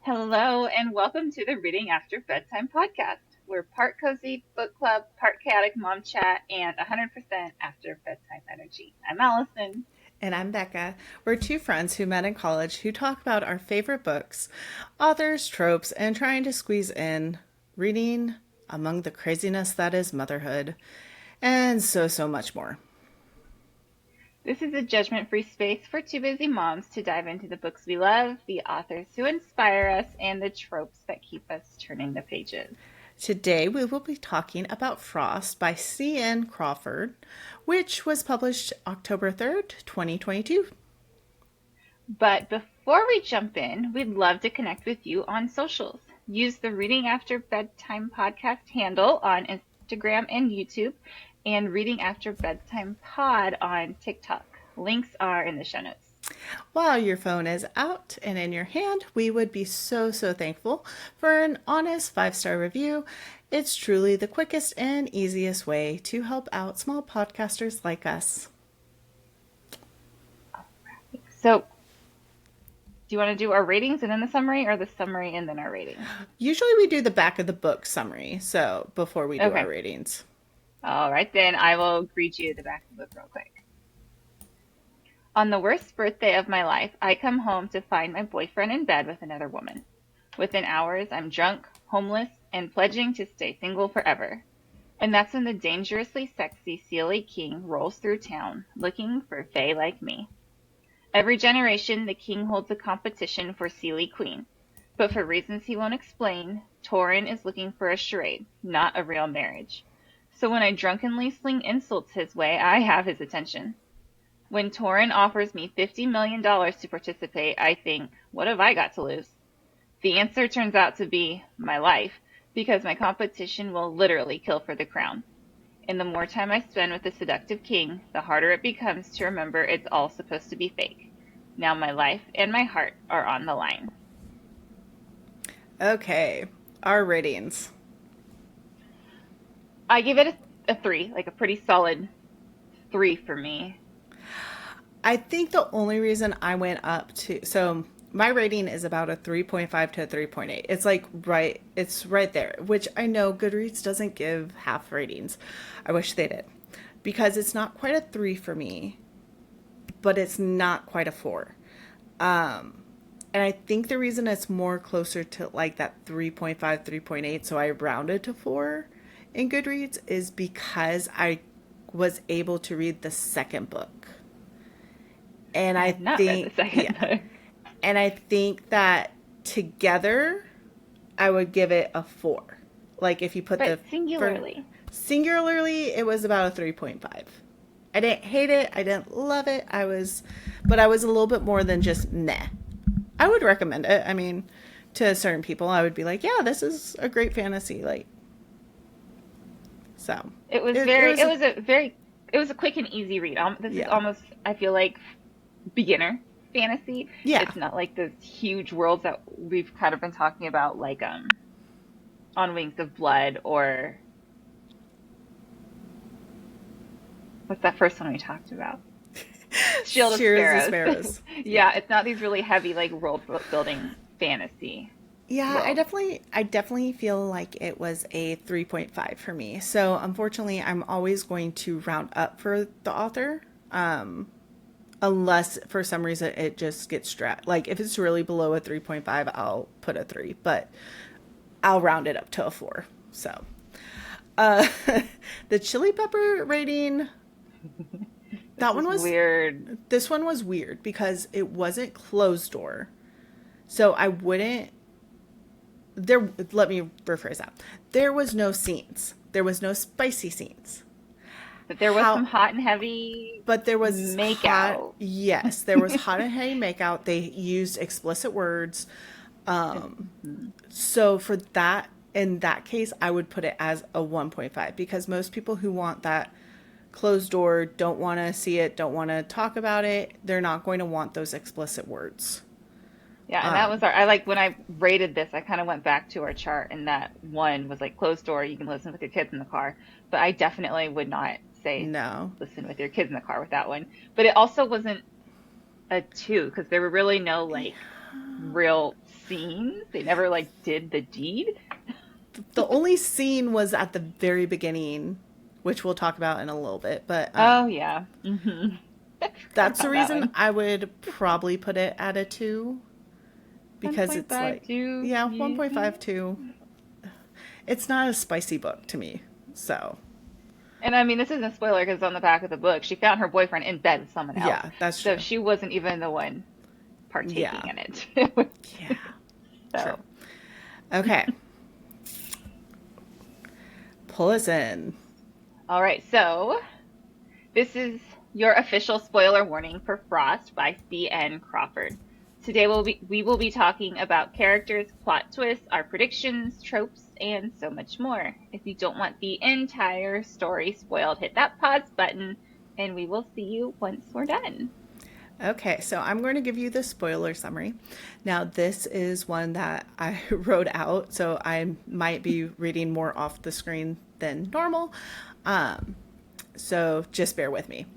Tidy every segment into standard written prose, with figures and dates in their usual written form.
Hello, and welcome to the Reading After Bedtime podcast. We're part cozy book club, part chaotic mom chat, and 100% after bedtime energy. I'm Allison. And I'm Becca. We're two friends who met in college who talk about our favorite books, authors, tropes, and trying to squeeze in reading among the craziness that is motherhood, and so much more. This is a judgment free space for two busy moms to dive into the books we love, the authors who inspire us, and the tropes that keep us turning the pages. Today we will be talking about Frost by C.N. Crawford, which was published October 3rd, 2022. But before we jump in, we'd love to connect with you on socials. Use the Reading After Bedtime podcast handle on Instagram and YouTube, and Reading After Bedtime pod on TikTok. Links are in the show notes. While your phone is out and in your hand, we would be so thankful for an honest 5-star review. It's truly the quickest and easiest way to help out small podcasters like us. So, do you want to do our ratings and then the summary, or the summary and then our ratings? Usually we do the back of the book summary, so before we do Okay. our ratings. All right, then I will read you the back of the book real quick. On the worst birthday of my life, I come home to find my boyfriend in bed with another woman. Within hours, I'm drunk, homeless, and pledging to stay single forever. And that's when the dangerously sexy Sealy King rolls through town, looking for fae like me. Every generation, the king holds a competition for Sealy Queen. But for reasons he won't explain, Torin is looking for a charade, not a real marriage. So when I drunkenly sling insults his way, I have his attention. When Torin offers me $50 million to participate, I think, what have I got to lose? The answer turns out to be my life, because my competition will literally kill for the crown. And the more time I spend with the seductive king, the harder it becomes to remember it's all supposed to be fake. Now my life and my heart are on the line. Okay, our ratings. I give it a 3, like a pretty solid 3 for me. I think the only reason I went up to my rating is about a 3.5 to a 3.8. It's right there, which I know Goodreads doesn't give half ratings. I wish they did. Because it's not quite a 3 for me, but it's not quite a 4. And I think the reason it's more closer to like that 3.5, 3.8, so I rounded to 4 in Goodreads, is because I was able to read the second book. And I I have not read the think, second yeah, book. and I think that together I would give it a 4. Like if you put But for singularly. singularly, it was about a 3.5. I didn't hate it. I didn't love it. But I was a little bit more than just meh. I would recommend it. I mean, to certain people, I would be like, yeah, this is a great fantasy. Like, so It was it very, was, it was a very, it was a quick and easy read. This is yeah, almost, I feel like, beginner fantasy. yeah. It's not like those huge worlds that we've kind of been talking about, like On Wings of Blood, or what's that first one we talked about? Shield of Cheers the Sparrows. sparrows. Yeah, Yeah, it's not these really heavy like world building fantasy yeah. worlds. I definitely feel like it was a 3.5 for me. So unfortunately, I'm always going to round up for the author. Unless for some reason it just gets strapped. Like if it's really below a 3.5, I'll put a 3, but I'll round it up to a 4. So, uh, the chili pepper rating, This that one is was, weird. this one was weird because it wasn't closed door. So I wouldn't, let me rephrase that. There was no scenes. There was no spicy scenes. But there was some How, hot and heavy but there was hot, makeout. yes, there was hot and heavy makeout. They used explicit words. So for that, in that case, I would put it as a 1.5 because most people who want that closed door don't want to see it, don't want to talk about it. They're not going to want those explicit words. Yeah, and that was Um, I like when I rated this, I kind of went back to our chart, and that one was like closed door, you can listen with your kids in the car. But I definitely would not say no. listen with your kids in the car with that one. But it also wasn't a two because there were really no like real scenes. They never like did the deed. The only scene was at the very beginning, which we'll talk about in a little bit. But Oh yeah. Forgot that's the about that reason one. I would probably put it at a 2 because it's like, 1.52. yeah, Mhm. 1.52. It's not a spicy book to me. So, And I mean, this isn't a spoiler because it's on the back of the book. She found her boyfriend in bed with someone else, yeah, that's so true. she wasn't even the one partaking Yeah, in it. yeah, true. So, Okay, pull us in. all right. So this is your official spoiler warning for Frost by C.N. Crawford. Today we will be talking about characters, plot twists, our predictions, tropes, and so much more. If you don't want the entire story spoiled, hit that pause button, and we will see you once we're done. Okay, so I'm going to give you the spoiler summary. Now, this is one that I wrote out, so I might be reading more off the screen than normal. Um, so just bear with me.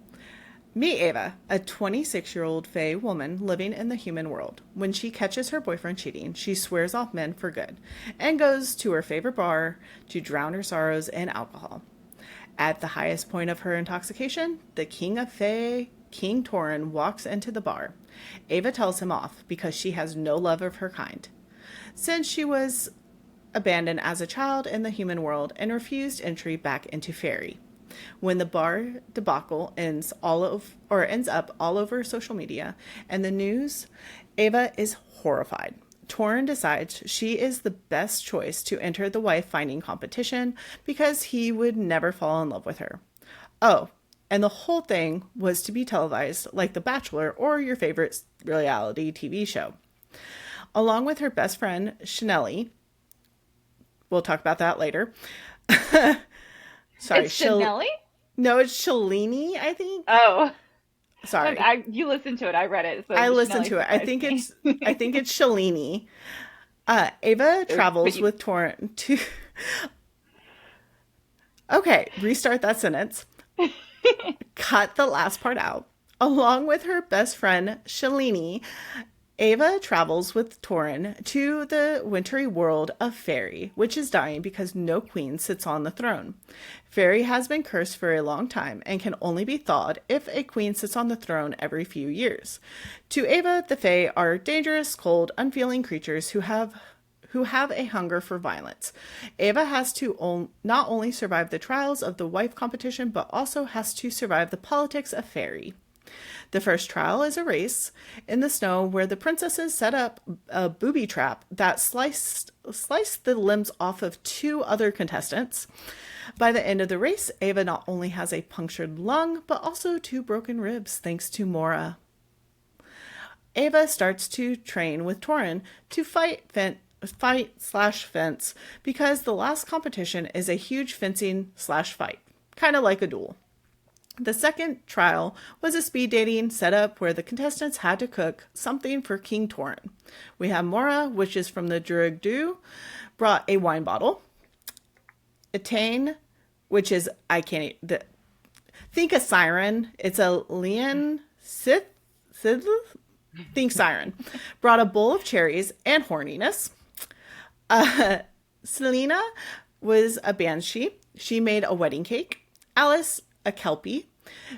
Meet Ava, a 26-year-old Fae woman living in the human world. When she catches her boyfriend cheating, she swears off men for good and goes to her favorite bar to drown her sorrows in alcohol. At the highest point of her intoxication, the king of Fae, King Torin, walks into the bar. Ava tells him off because she has no love of her kind. Since she was abandoned as a child in the human world and refused entry back into fairy. When the bar debacle ends up all over social media and the news, Ava is horrified. Torin decides she is the best choice to enter the wife finding competition because he would never fall in love with her. Oh, and the whole thing was to be televised like The Bachelor or your favorite reality TV show. Along with her best friend, Chanelli, we'll talk about that later. Sorry, It's Chanelli? no, it's Shalini, I think. Oh, Sorry. you listened to it. I read it, so I the listened Chanelli to it. surprised me. I think it's Shalini. Ava But travels you, with Torrent to Okay, restart that sentence. Cut the last part out. Along with her best friend Shalini, Ava travels with Torin to the wintry world of Fairy, which is dying because no queen sits on the throne. Fairy has been cursed for a long time and can only be thawed if a queen sits on the throne every few years. To Ava, the Fae are dangerous, cold, unfeeling creatures who have a hunger for violence. Ava has to not only survive the trials of the wife competition, but also has to survive the politics of Fairy. The first trial is a race in the snow where the princesses set up a booby trap that sliced the limbs off of two other contestants. By the end of the race, Ava not only has a punctured lung, but also two broken ribs thanks to Mora. Ava starts to train with Torin to fight/fence because the last competition is a huge fencing/fight, kind of like a duel. The second trial was a speed dating setup where the contestants had to cook something for King Torin. We have Mora, which is from the Druid Du, brought a wine bottle. Etane, which is, I can't, think a siren. It's a Leon Sith, think siren. Brought a bowl of cherries and horniness. Selena was a banshee. She made a wedding cake. Alice, a kelpie,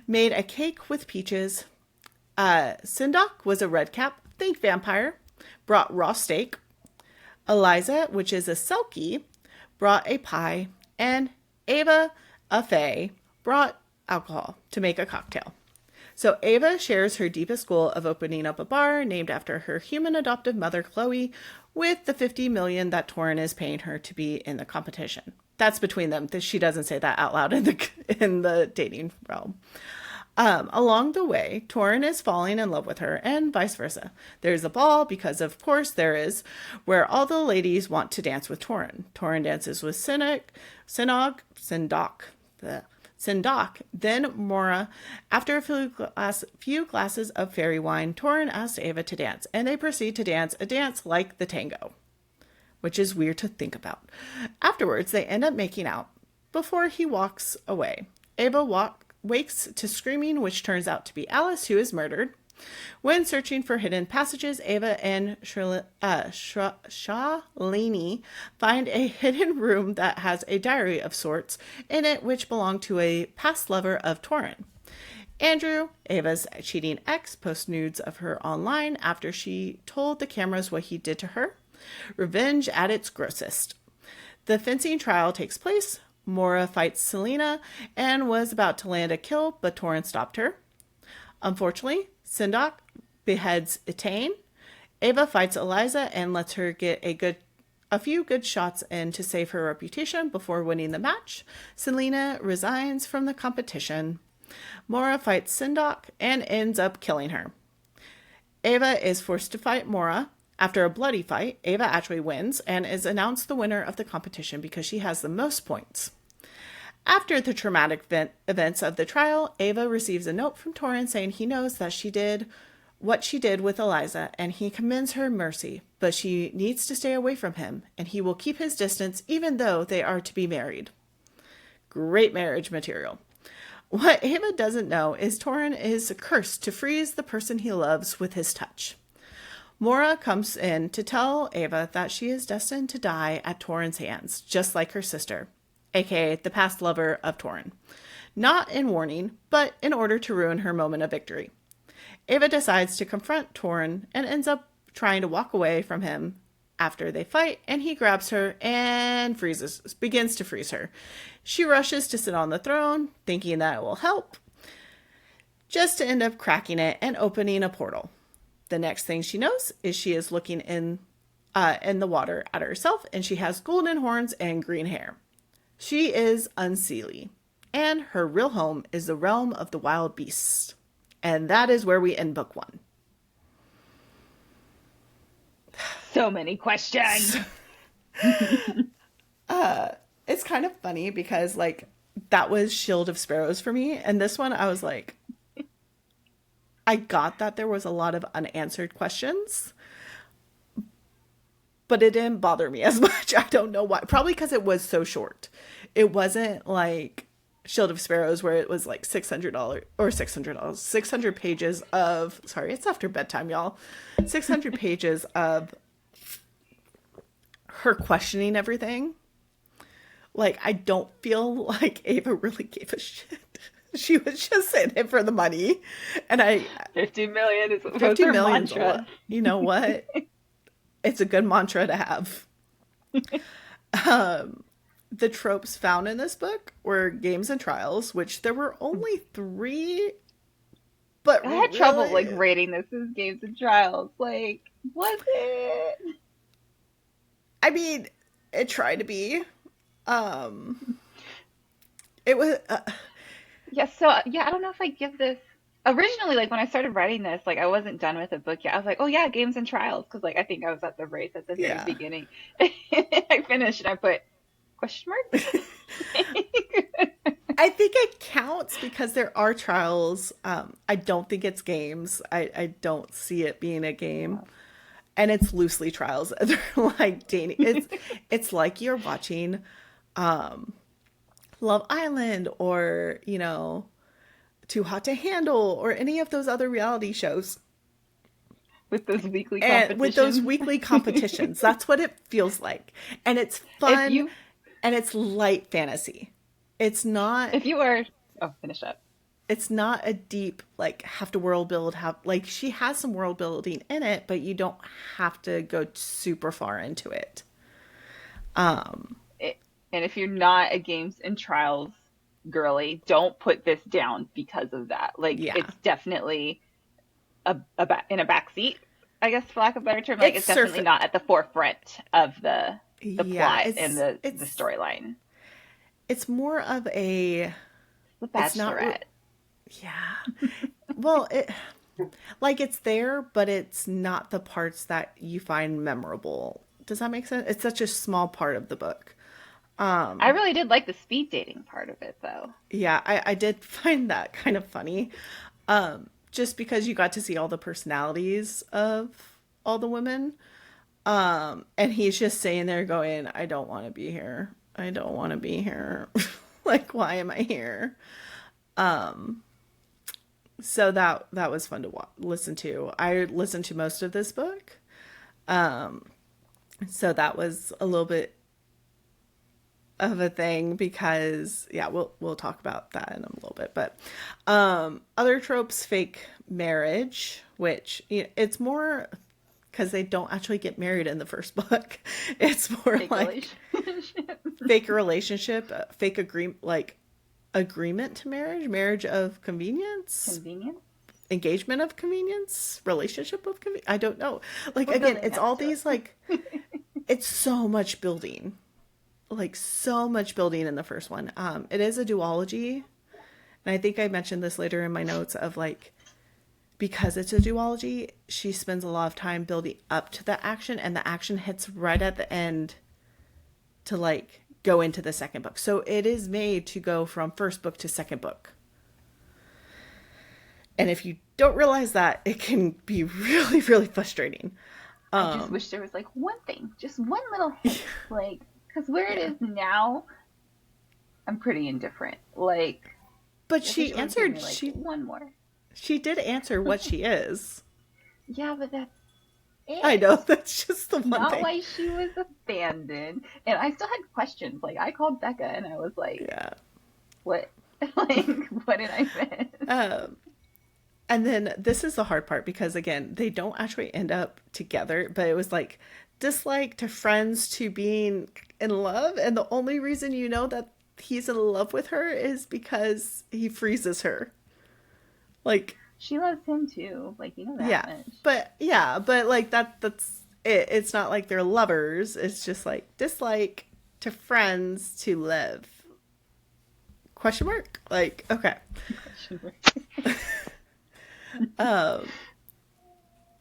made a cake with peaches. Sindok was a redcap. Think vampire. Brought raw steak. Eliza, which is a selkie, brought a pie. And Ava, a fae, brought alcohol to make a cocktail. So Ava shares her deepest goal of opening up a bar named after her human adoptive mother, Chloe, with the 50 million that Torin is paying her to be in the competition. That's between them. She doesn't say that out loud in the dating realm. Along the way, Torin is falling in love with her, and vice versa. There's a ball, because of course there is, where all the ladies want to dance with Torin. Torin dances with Sindok, then Mora. After a few glasses of fairy wine, Torin asks Ava to dance, and they proceed to dance a dance like the tango, which is weird to think about. Afterwards, they end up making out. Before he walks away, Ava wakes to screaming, which turns out to be Alice, who is murdered. When searching for hidden passages, Ava and Shalini find a hidden room that has a diary of sorts in it, which belonged to a past lover of Torin. Andrew, Ava's cheating ex, posts nudes of her online after she told the cameras what he did to her. Revenge at its grossest. The fencing trial takes place. Mora fights Selena and was about to land a kill, but Torin stopped her. Unfortunately, Sindok beheads Etain. Ava fights Eliza and lets her get a few good shots in to save her reputation before winning the match. Selena resigns from the competition. Mora fights Sindok and ends up killing her. Ava is forced to fight Mora. After a bloody fight, Ava actually wins and is announced the winner of the competition because she has the most points. After the traumatic events of the trial, Ava receives a note from Torin saying he knows that she did what she did with Eliza and he commends her mercy, but she needs to stay away from him and he will keep his distance even though they are to be married. Great marriage material. What Ava doesn't know is Torin is cursed to freeze the person he loves with his touch. Mora comes in to tell Ava that she is destined to die at Torin's hands, just like her sister, aka the past lover of Torin. Not in warning, but in order to ruin her moment of victory. Ava decides to confront Torin and ends up trying to walk away from him after they fight, and he grabs her and begins to freeze her. She rushes to sit on the throne, thinking that it will help, just to end up cracking it and opening a portal. The next thing she knows is she is looking in the water at herself, and she has golden horns and green hair. She is Unseelie, and her real home is the realm of the wild beasts. And that is where we end book 1. So many questions. It's kind of funny because, like, that was Shield of Sparrows for me, and this one I was like, I got that there was a lot of unanswered questions, but it didn't bother me as much. I don't know why. Probably because it was so short. It wasn't like Shield of Sparrows where it was like $600 600 pages of, sorry, it's after bedtime, y'all. 600 pages of her questioning everything. Like, I don't feel like Ava really gave a shit. She was just in it for the money. And 50 million is 50 her million. mantra. You know what? It's a good mantra to have. The tropes found in this book were games and trials, which there were only 3. But I had trouble like rating this as games and trials. Like, was it? I mean, it tried to be. It was. Yeah, so yeah, I don't know if I give this originally, like when I started writing this, like I wasn't done with the book yet. I was like, oh yeah, games and trials, because like I think I was at the race at the very Yeah. beginning. I finished and I put question mark. I think it counts because there are trials. I don't think it's games. I don't see it being a game. And it's loosely trials. They're like dating. It's like you're watching Love Island or, you know, Too Hot to Handle or any of those other reality shows. With those weekly And competitions. with those weekly competitions. That's what it feels like. And it's fun and it's light fantasy. It's not if you are finish up. It's not a deep, like, have to world build, like, she has some world building in it, but you don't have to go super far into it. And if you're not a games and trials girly, don't put this down because of that. Like, Yeah. it's definitely in a back seat, I guess, for lack of a better term. Like, it's definitely not at the forefront of the plot and the storyline. It's more of a... The Bachelorette. Yeah. Well, it's there, but it's not the parts that you find memorable. Does that make sense? It's such a small part of the book. I really did like the speed dating part of it, though. Yeah, I did find that kind of funny. Just because you got to see all the personalities of all the women. And he's just sitting there going, I don't want to be here. I don't want to be here. Like, why am I here? So that was fun to listen to. I listened to most of this book. Um, so that was a little bit of a thing because yeah, we'll talk about that in a little bit. But other tropes, fake marriage, which it's more because they don't actually get married in the first book. It's more Fake like relationship. fake relationship, fake agreement, like agreement to marriage, marriage of convenience, Convenience. engagement of convenience, relationship of convenience. I don't know. Like We're again, building it's up all to these it. like it's so much building, like so much building in the first one. It is a duology, and I think I mentioned this later in my notes of like because it's a duology, she spends a lot of time building up to the action, and the action hits right at the end to like go into the second book. So it is made to go from first book to second book. And if you don't realize that, it can be really, really frustrating. I just Um, wish there was like one thing, just one little hint, like because where it yeah. is now, I'm pretty indifferent. Like, But I wish she it would give answered me like she one more. she did answer what she is. Yeah, but that's I know, it. that's just the one Not thing. why she was abandoned. And I still had questions. Like, I called Becca and I was like, Yeah. what? Like, what did I miss? Um, and then this is the hard part because again, they don't actually end up together, but it was like dislike to friends to being in love, and the only reason you know that he's in love with her is because he freezes her. Like, She loves him too. Like, you know that yeah. much. But like that's it. It's not like they're lovers. It's just like dislike to friends to live. Question mark? Like, okay. Question mark. Um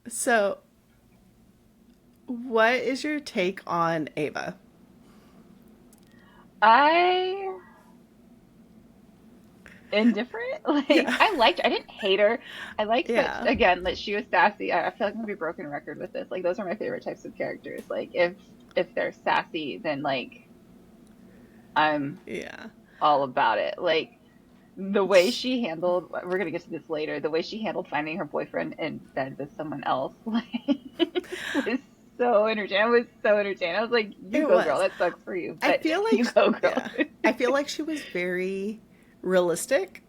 so what is your take on Ava? I indifferent. Like Yeah. I didn't hate her. I liked that Yeah. again that she was sassy. I feel like I'm gonna be a broken record with this. Like those are my favorite types of characters. Like if they're sassy, then like I'm Yeah. all about it. Like the way she handled, we're gonna get to this later, the way she handled finding her boyfriend in bed with someone else, like, was so entertaining. I was so entertained. I was like, you It go, girl. was. That sucks for you, I but feel like you go, girl. yeah. I feel like she was very realistic.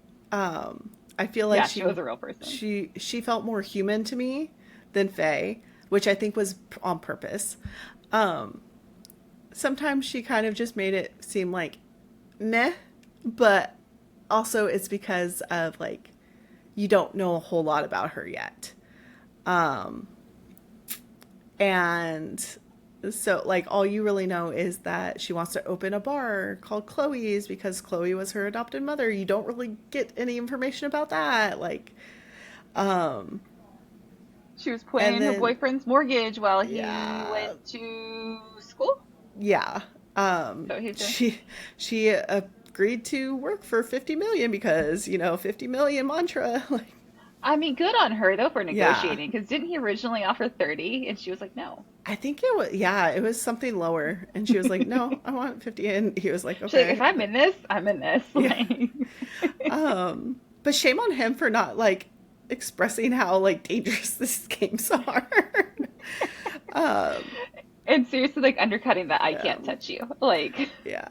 I feel like Yeah, she was a real person. she felt more human to me than Faye, which I think was on purpose. Um, Sometimes she kind of just made it seem like meh, but also it's because of like you don't know a whole lot about her yet. Um, and so like all you really know is that she wants to open a bar called Chloe's because Chloe was her adopted mother. You don't really get any information about that. Like, um, She was and paying her then boyfriend's mortgage while he yeah, went to school. yeah. So he's doing. She agreed to work for 50 million because, 50 million mantra. Like, I mean, good on her though for yeah. negotiating, because didn't he originally offer 30, and she was like, no. I think it was something lower. And she was like, no, I want 50. And he was like, She's like, if okay. I'm in this, I'm in this. Yeah. Like, But shame on him for not like expressing how like dangerous these games are. um, and seriously, like undercutting that I yeah, can't touch you. Like, yeah.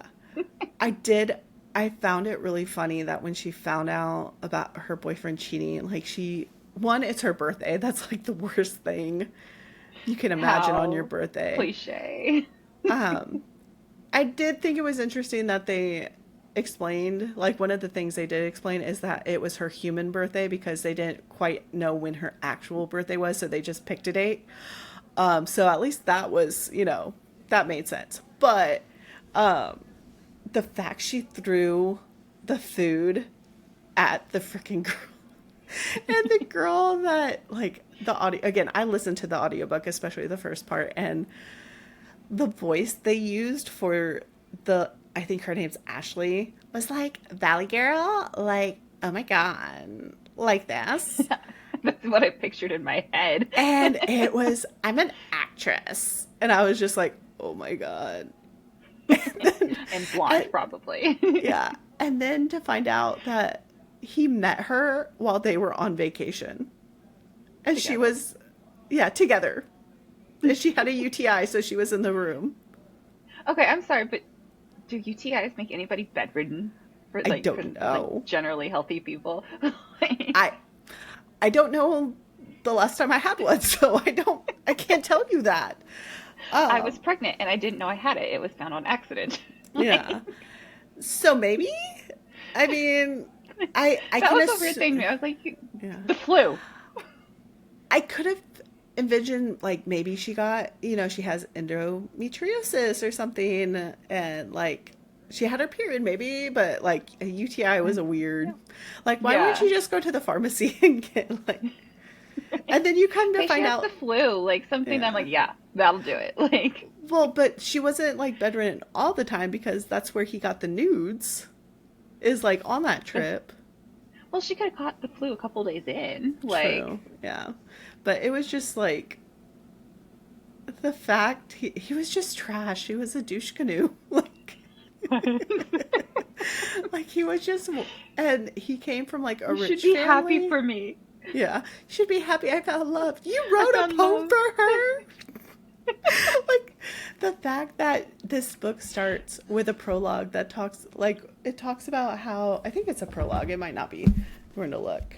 I did. I found it really funny that when she found out about her boyfriend cheating, like it's her birthday. That's like the worst thing you can imagine on your how birthday. cliche. Um, I did think it was interesting that they explained, like, one of the things they did explain is that it was her human birthday because they didn't quite know when her actual birthday was, so they just picked a date. So at least that was, that made sense. But um, the fact she threw the food at the freaking girl and the girl that, like, the audio, again, I listened to the audiobook, especially the first part, and the voice they used for I think her name's Ashley, was like, Valley Girl, like, oh my God, like this. That's what I pictured in my head. And it was, I'm an actress. And I was just like, oh my God. And then, and blonde, and, probably. yeah. And then to find out that he met her while they were on vacation. And she Together. was, yeah, together. And she had a UTI, so she was in the room. Okay, I'm sorry, but do UTIs make anybody bedridden I for don't like know. generally healthy people? Like, I I don't know the last time I had one, so I can't tell you that. I was Um, pregnant and I didn't know I had it. It was found on accident. yeah. Like, So maybe, I mean, I that can was a weird thing to assume, me. I was like, yeah. the flu. I could have envisioned like maybe she got, she has endometriosis or something, and like she had her period maybe, but like a UTI was a weird. Like, why wouldn't Yeah. you just go to the pharmacy and get like, and then you come to Say she find has the out, flu, like something that I'm yeah. like, yeah, that'll do it. Like, Well, but she wasn't like bedridden all the time because that's where he got the nudes, is like on that but trip. well, she could have caught the flu a couple days in. Like, True, yeah. But it was just like the fact he was just trash. He was a douche canoe. Like, like he was just, and he came from like a you should rich be happy family. for me. Yeah, you should be happy I found love. You I wrote a found poem love. for her. Like the fact that this book starts with a prologue that talks like it talks about how I think it's a prologue. It might not be. We're going to look.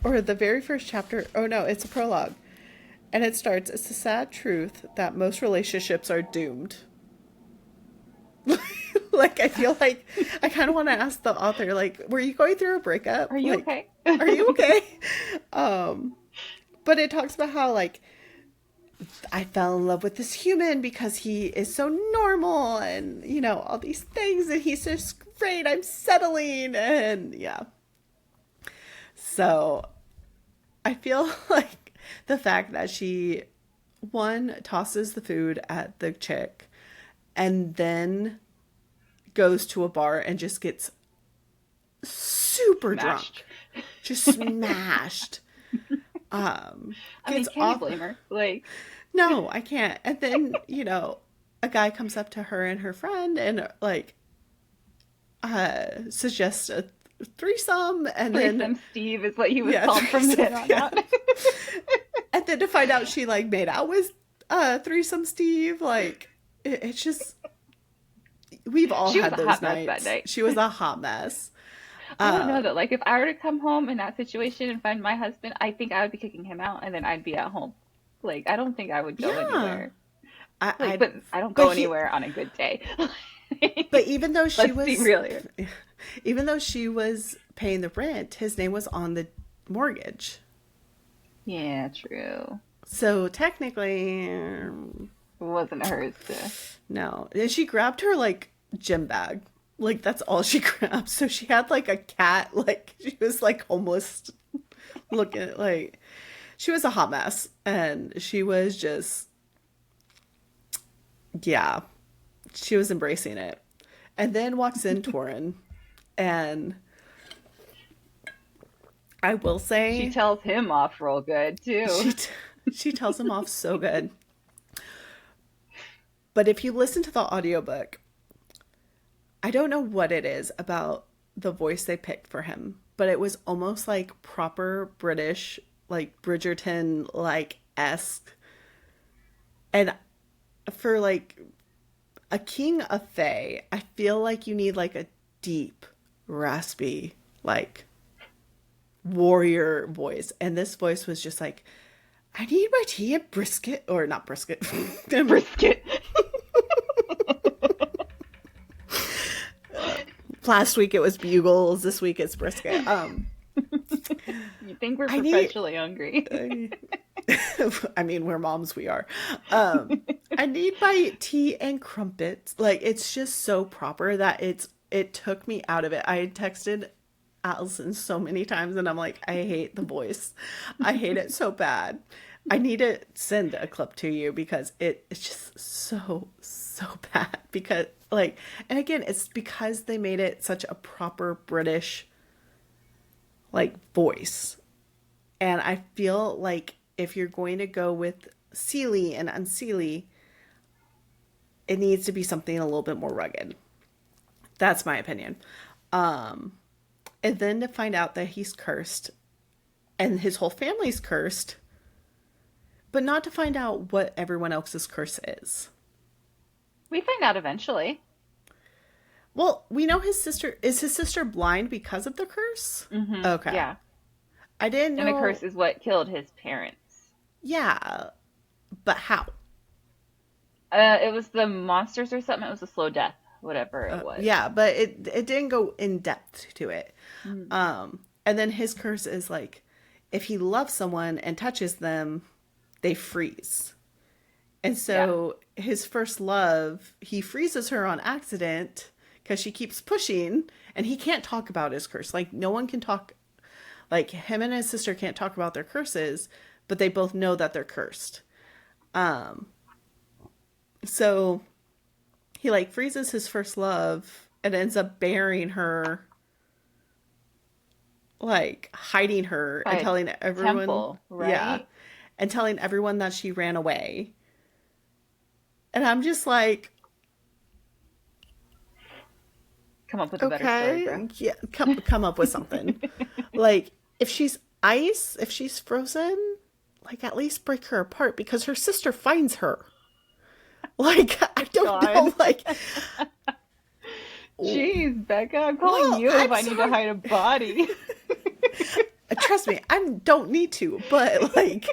Or the very first chapter. Oh no, it's a prologue. And it starts, it's the sad truth that most relationships are doomed. Like, I feel like I kind of want to ask the author, like, were you going through a breakup? Are you Like, okay? are you okay? Um, but it talks about how, like, I fell in love with this human because he is so normal and, all these things, and he's just great. I'm settling. And yeah. So I feel like the fact that she, one, tosses the food at the chick and then goes to a bar and just gets super Smashed. drunk, just smashed. I mean, Gets can you off. blame her? Like, No, I can't. And then, a guy comes up to her and her friend and like suggests a threesome, and then threesome Steve is what he was yeah, called from threesome, then on yeah. out. And then to find out she like made out with threesome Steve, like it's just we've all She was had a those hot mess that nights. night. She was a hot mess. I don't know Um, though. Like, if I were to come home in that situation and find my husband, I think I would be kicking him out and then I'd be at home. Like, I don't think I would go yeah, anywhere. Like, I but I don't but go he anywhere on a good day. but even though she Let's be was real here. even though she was paying the rent, his name was on the mortgage. Yeah, true. So technically, It wasn't hers to. no. And she grabbed her like gym bag. Like that's all she grabbed. So she had like a cat. Like she was like homeless, looking like she was a hot mess, and she was just yeah, she was embracing it. And then walks in Torin, and I will She say tells him off real good too. she t- she tells him off so good. But if you listen to the audiobook, I don't know what it is about the voice they picked for him, but it was almost like proper British, like Bridgerton like esque. And for like a king of Fae, I feel like you need like a deep, raspy, like warrior voice. And this voice was just like, I need my tea and brisket, or not brisket. Brisket. Last week it was bugles. This week it's brisket. You think we're I need. perpetually hungry? I mean, we're moms. We are. I need my tea and crumpets. Like it's just so proper that it took me out of it. I had texted Allyson so many times, and I'm like, I hate the voice. I hate it so bad. I need to send a clip to you because it's just so bad. Because like, and again, it's because they made it such a proper British like voice. And I feel like if you're going to go with Seelie and Unseelie, it needs to be something a little bit more rugged. That's my opinion. And then to find out that he's cursed and his whole family's cursed, but not to find out what everyone else's curse is. We find out eventually. Well, we know his sister blind because of the curse? Okay. Yeah. I didn't And the know. curse is what killed his parents. Yeah, but how? It was the monsters or something. It was a slow death, whatever it was. Yeah, but it didn't go in depth to it. Mm. And then his curse is like, if he loves someone and touches them, they freeze. And Yeah. so his first love, he freezes her on accident because she keeps pushing, and he can't talk about his curse. Like, no one can talk, like, him and his sister can't talk about their curses, but they both know that they're cursed. So he, like, freezes his first love and ends up burying her, like, hiding her By and a telling everyone, temple, yeah, right? and telling everyone that she ran away. And I'm just like, Come up with a better story, bro. okay, yeah, come up with something. Like, if she's ice, if she's frozen, like, at least break her apart because her sister finds her. Like, I don't know, God. like, Jeez, Becca, I'm calling well, you if I'm I need to sorry. hide a body. Trust me, I don't need to, but like,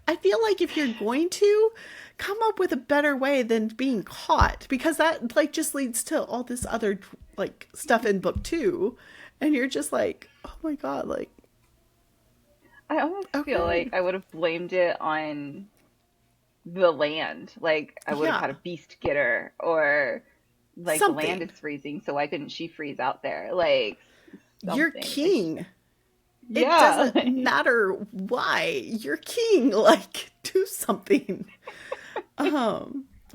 I feel like if you're going to, come up with a better way than being caught, because that, like, just leads to all this other, like, stuff in book two, and you're just like, oh my god, like, I almost feel okay, like I would have blamed it on the land. Like I would have had a yeah, beast get her, or like the land something. is freezing, so why couldn't she freeze out there? Like You're something. Like king. It yeah, doesn't matter why. You're king. Like, do something.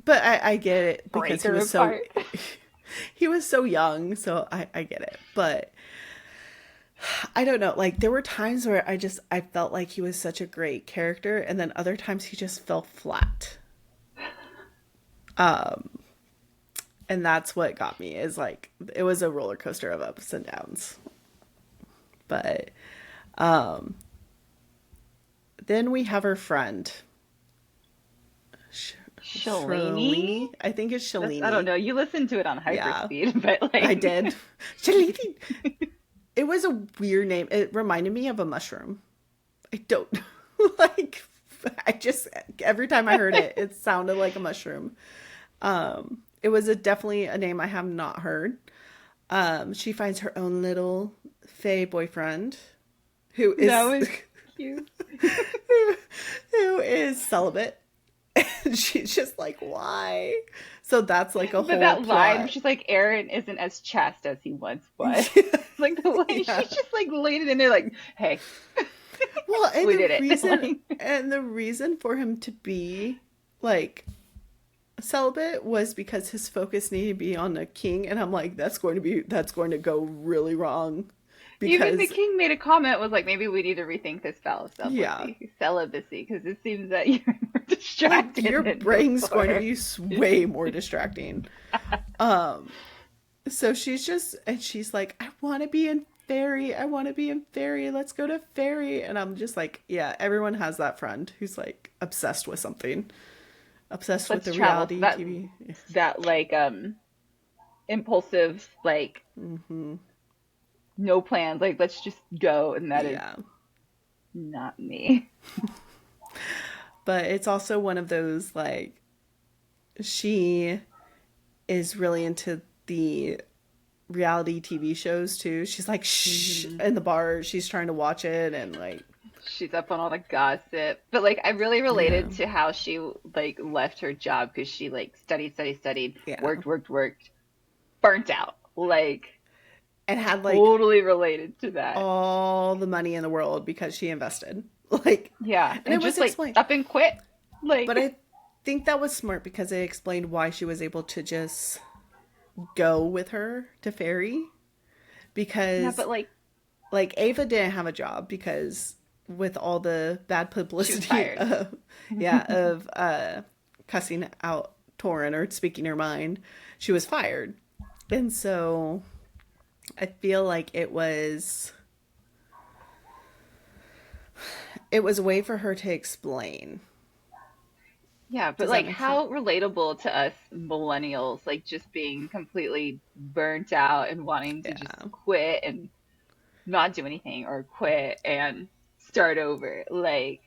But I get it break because he her was so apart. he was so young, so I get it. But I don't know. Like, there were times where I felt like he was such a great character, and then other times he just fell flat. And that's what got me, is like, it was a roller coaster of ups and downs. But then we have her friend, Sh- Shalini? I think it's That's I don't Shalini. know. You listened to it on Yeah, hyperspeed, but I like did. Shalini. It was a weird name. It reminded me of a mushroom. I don't like. I just, every time I heard it, it sounded like a mushroom. It was definitely a name I have not heard. She finds her own little fae boyfriend, who that is was cute. who is celibate. And she's just like, why? So that's like a But whole that line where plot. she's like, Aaron isn't as chaste as he once was. Like the way she Yeah. just like laid it in there, like, hey, Well, we did it. Like, and the reason for him to be like celibate was because his focus needed to be on the king, and I'm like, that's going to go really wrong, even the because king made a comment, was like, maybe we need to rethink this vow of yeah, celibacy, because it seems that you're more like, distracted your than brain's going to before. be way more distracting. Um, so she's like, I want to be in fairy. I want to be in fairy. Let's go to fairy. And I'm just like, yeah, everyone has that friend who's like obsessed with something, obsessed with Let's the travel. So reality that TV. that like impulsive, like no plans, like let's just go, and that is Yeah. not me. But it's also one of those, like, she is really into the reality TV shows too. She's like, shh, Hmm. in the bar. She's trying to watch it, and like, She's up on all the gossip. But like I really yeah, related to how she like left her job because she like studied, yeah. worked, burnt out. Like And had like totally related to that. all the money in the world because she invested. Like, Yeah, and and it was just like explained. up and quit. But Like I think that was smart because it explained why she was able to just go with her to Fairy. yeah, Because, but like like, Ava didn't have a job because with all the bad she was publicity fired. of, yeah, of cussing out Torin or speaking her mind, she was fired. And so I feel like it was a way for her to explain. Yeah, but Does that like make sense? how relatable to us millennials, like just being completely burnt out and wanting to just Yeah. quit and not do anything or quit and start over. Like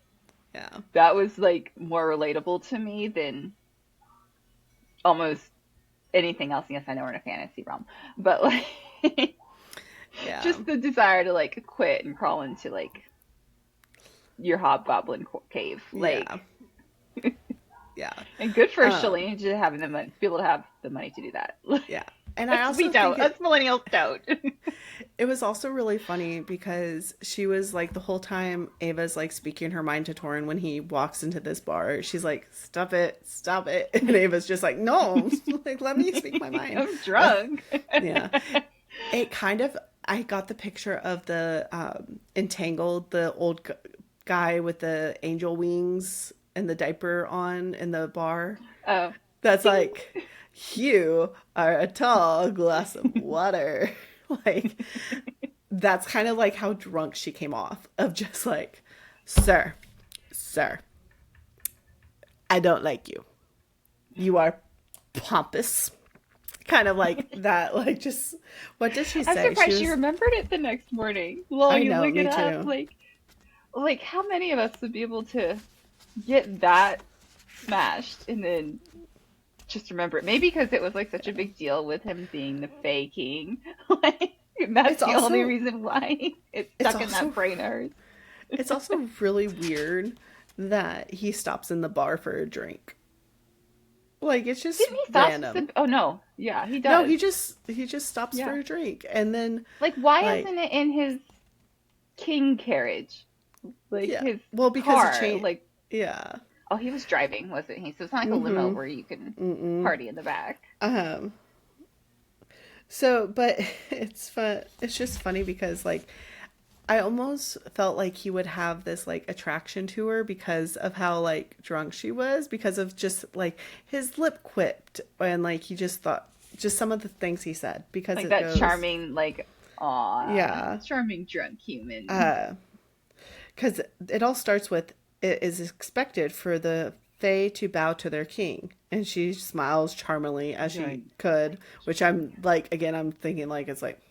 Yeah. that was like more relatable to me than almost anything else. Yes, I know we're in a fantasy realm, but like Yeah. just the desire to like quit and crawl into like your hobgoblin cave. Yeah. Like, Yeah. and good for Um, Shalene to having the money, to be able to have the money to do that. yeah. And I Us, we also think don't. Us millennials don't. it was also really funny because she was like the whole time Ava's like speaking her mind to Torin when he walks into this bar. She's like, "Stop it, stop it," and Ava's just like, "No, like let me speak my mind." I'm drunk. Yeah, it kind of. I got the picture of the entangled, the old guy with the angel wings and the diaper on in the bar. Oh, That's ding. like, you are a tall glass of water. Like, that's kind of like how drunk she came off of just like, sir, sir, I don't like you. You are pompous. Kind of like that, like just what did she I'm say? She surprised she was, remembered it the next morning. Well, I you know, look it me up, too. like how many of us would be able to get that smashed and then just remember it? Maybe because it was like such a Yeah. big deal with him being the Fae King. Like that's It's the only also, reason why it's it's stuck in also, that brain of hers. it's also really weird that he stops in the bar for a drink. Like it's just Didn't he stop random. specific? Oh no, yeah, he No, does. he just stops for Yeah, a drink and then like why like isn't it in his king carriage, like yeah. his Well, because it car? changed. Like Yeah. oh, he was driving, wasn't he? So it's not like a limo Mm-hmm. where you can Mm-mm. party in the back. Um. So, but it's fun. It's just funny because like I almost felt like he would have this like attraction to her because of how like drunk she was, because of just like his lip quipped and like he just thought just some of the things he said because Like it that goes charming, like, aw, yeah. charming drunk human. Uh, because it all starts with it is expected for the Fae to bow to their king, and she smiles charmingly as she Drunk. could, which I'm like again I'm thinking like it's like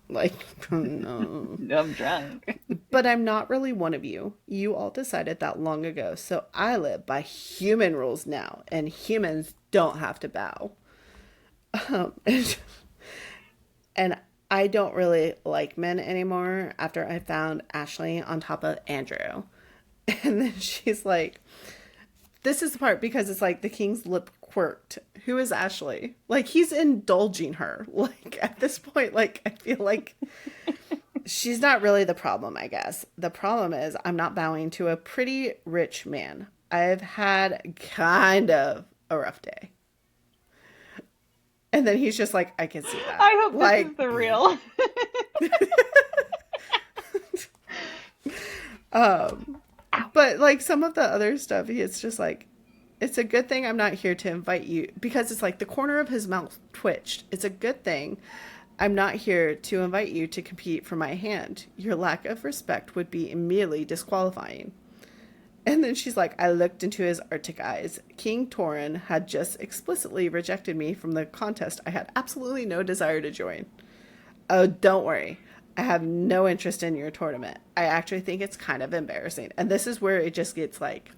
no, I'm drunk. but I'm not really one of you. You all decided that long ago, so I live by human rules now, and humans don't have to bow. And, and I don't really like men anymore after I found Ashley on top of Andrew. And then she's like, this is the part because it's like the king's lip quirked. Who is Ashley? Like he's indulging her. Like at this point, like I feel like she's not really the problem, I guess. The problem is I'm not bowing to a pretty rich man. I've had kind of a rough day. And then he's just like, I can see that. I hope this Like, is the real. um, Ow. but like some of the other stuff, it's just like, it's a good thing I'm not here to invite you because it's like the corner of his mouth twitched. It's a good thing I'm not here to invite you to compete for my hand. Your lack of respect would be immediately disqualifying. And then she's like, I looked into his Arctic eyes. King Torin had just explicitly rejected me from the contest I had absolutely no desire to join. Oh, don't worry. I have no interest in your tournament. I actually think it's kind of embarrassing. And this is where it just gets like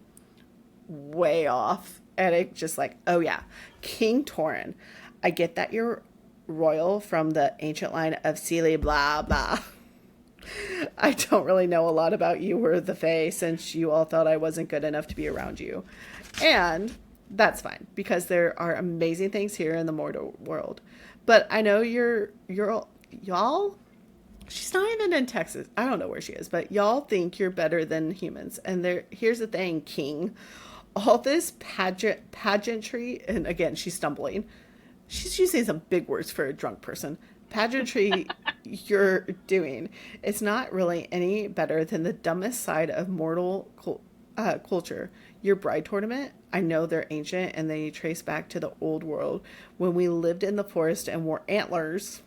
way off. And it just like, oh yeah, King Torin. I get that you're royal from the ancient line of Sealy blah blah. I don't really know a lot about you or the Fae since you all thought I wasn't good enough to be around you. And that's fine because there are amazing things here in the mortal world. But I know you're y'all she's not even in Texas. I don't know where she is, but y'all think you're better than humans. And here's the thing, King. All this pageantry and again, she's stumbling. She's using some big words for a drunk person. Pageantry you're doing. It's not really any better than the dumbest side of mortal culture. Your bride tournament, I know they're ancient and they trace back to the old world when we lived in the forest and wore antlers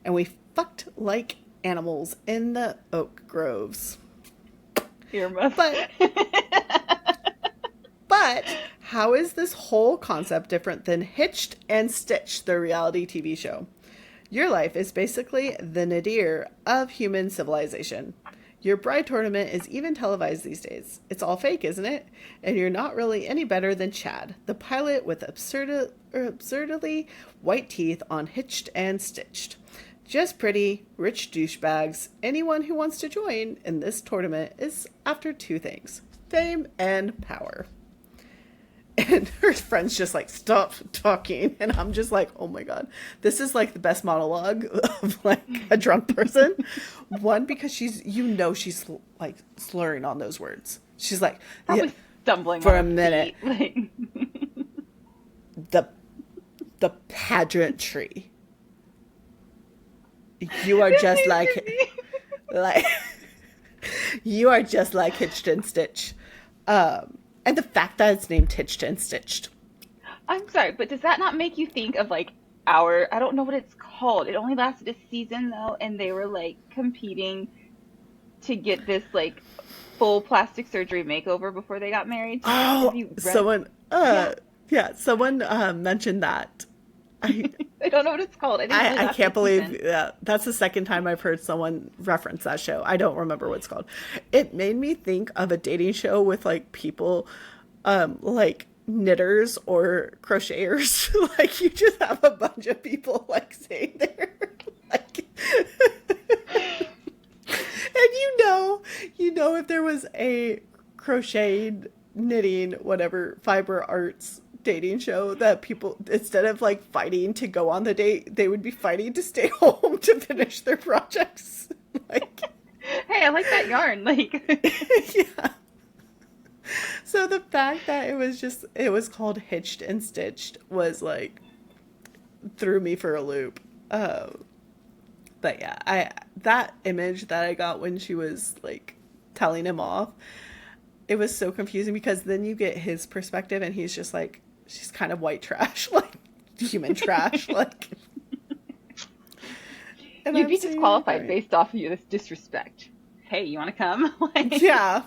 and we fucked like animals in the oak groves. Earmuffs. But how is this whole concept different than Hitched and Stitched, the reality TV show? Your life is basically the nadir of human civilization. Your bride tournament is even televised these days. It's all fake, isn't it? And you're not really any better than Chad, the pilot with absurdly white teeth on Hitched and Stitched. Just pretty, rich douchebags. Anyone who wants to join in this tournament is after two things: fame and power. And her friend's just like, stop talking. And I'm just like, oh my God, this is like the best monologue of like a drunk person. One, because she's like slurring on those words. She's like, Probably stumbling for on a minute. Like... the pageantry. You are just like you are just like Hitched and Stitched. And the fact that it's named Hitched and Stitched. I'm sorry, but does that not make you think of like I don't know what it's called. It only lasted a season though, and they were like competing to get this like full plastic surgery makeover before they got married. Oh, someone, someone mentioned that. I don't know what it's called. I can't believe that's the second time I've heard someone reference that show. I don't remember what it's called. It made me think of a dating show with like people like knitters or crocheters. Like you just have a bunch of people like sitting there like and you know if there was a crocheted knitting whatever fiber arts dating show that people, instead of like fighting to go on the date, they would be fighting to stay home to finish their projects. Like, hey, I like that yarn. Like, yeah. So the fact that it was called Hitched and Stitched was like threw me for a loop. But yeah, that image that I got when she was like telling him off, it was so confusing because then you get his perspective and he's just like, she's kind of white trash, like human trash, like. And you'd be disqualified based off of this disrespect. Hey, you want to come? Like... Yeah.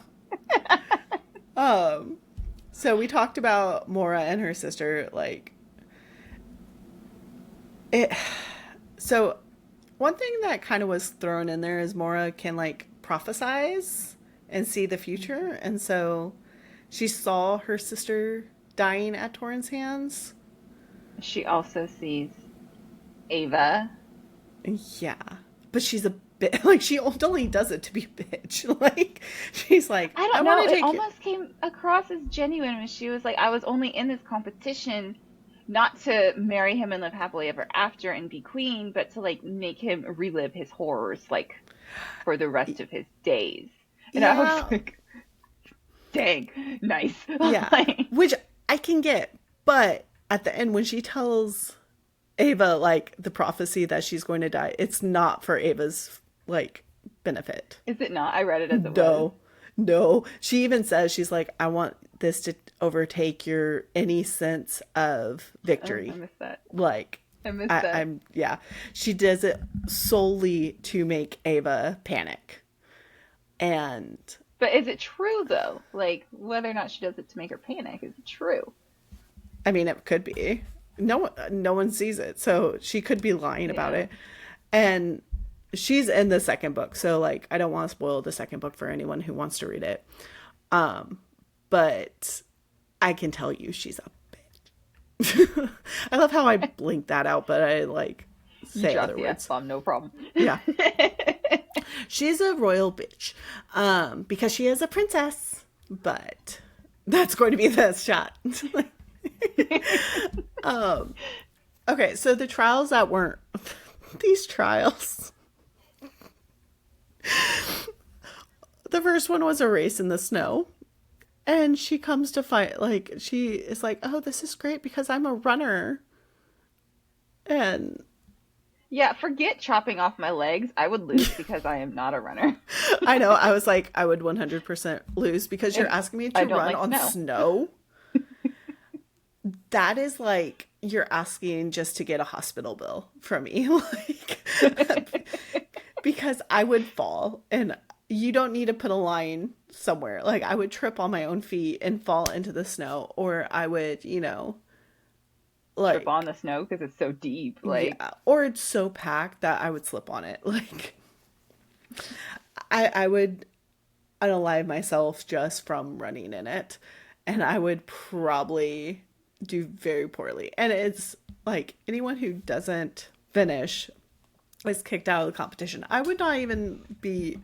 So we talked about Mora and her sister, like it. So one thing that kind of was thrown in there is Mora can like prophesize and see the future, and so she saw her sister dying at Torin's hands. She also sees Ava. Yeah, but she's a bit like she only does it to be a bitch. Like she's like, I don't know. It almost came across as genuine when she was like, I was only in this competition not to marry him and live happily ever after and be queen, but to like make him relive his horrors like for the rest of his days. And I was like, dang, nice. Yeah, like, which I can get, but at the end when she tells Ava like the prophecy that she's going to die, it's not for Ava's like benefit. Is it not? I read it as it was. No. She even says, she's like, I want this to overtake your any sense of victory. Oh, I missed that. Like I missed that. Yeah. She does it solely to make Ava panic. But is it true though? Like whether or not she does it to make her panic, is it true? I mean, it could be. No one sees it, so she could be lying about it. And she's in the second book, so like I don't want to spoil the second book for anyone who wants to read it. But I can tell you she's a bitch. I love how I blink that out, but I like say other words. S-bomb, no problem. Yeah. She's a royal bitch. Because she is a princess. But that's going to be the shot. Okay, so the trials that weren't these trials. The first one was a race in the snow. And she comes to fight, like, she is like, oh, this is great because I'm a runner. And yeah, forget chopping off my legs. I would lose because I am not a runner. I know. I was like, I would 100% lose because you're asking me to run on snow. That is like, you're asking just to get a hospital bill from me. Like, Because I would fall, and you don't need to put a line somewhere. Like, I would trip on my own feet and fall into the snow, or I would, Trip on like, the snow because it's so deep. Like, yeah, or it's so packed that I would slip on it. Like, I would unalive myself just from running in it, and I would probably do very poorly. And it's like anyone who doesn't finish is kicked out of the competition. I would not even be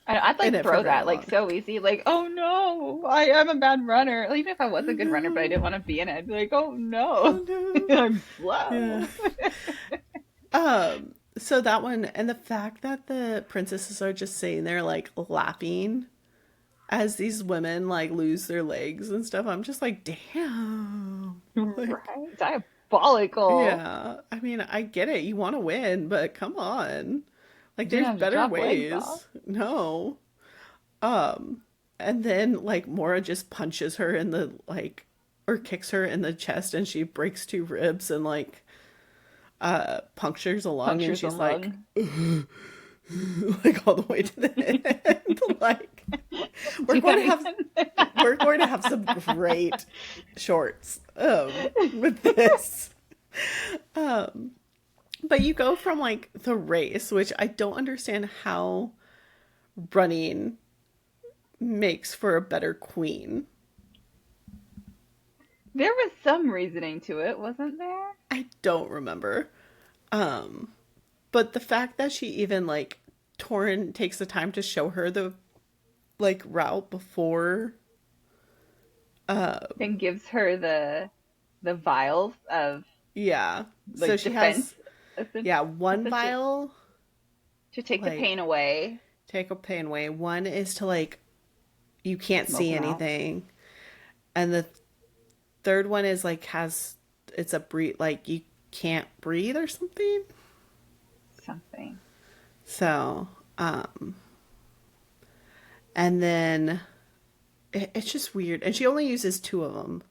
I'd in like it for throw very that like long. so easy. Like, oh no, I am a bad runner. Like, even if I was Oh a good runner, but I no. didn't want to be in it, I'd be like, oh Oh no, no. I'm Yeah. slow. So that one, and the fact that the princesses are just sitting there like laughing as these women like lose their legs and stuff, I'm just like, damn. Like, Right? Diabolical. yeah. I mean, I get it. You want to win, but come on. Like, You didn't there's have to better chop legs off. ways. No. Um, and then like Mora just punches her in the like, or kicks her in the chest, and she breaks two ribs and like punctures a lung, and Punctures a she's like, lung. like all the way to the end. Like, we're Do going that to have again. we're going to have some great shorts with this. But you go from like the race, which I don't understand how running makes for a better queen. There was some reasoning to it, wasn't there? I don't remember. But the fact that she even like Torin takes the time to show her the like route before. Then gives her the vials of Yeah. So like she defense, has, yeah, one essentially, vial, to take the like, pain away, take a pain away. One is to, like, you can't smoke see them out, anything. And the third one is, like, it's a breathe, like, you can't breathe or something. something. So, and then it's just weird. And she only uses two of them.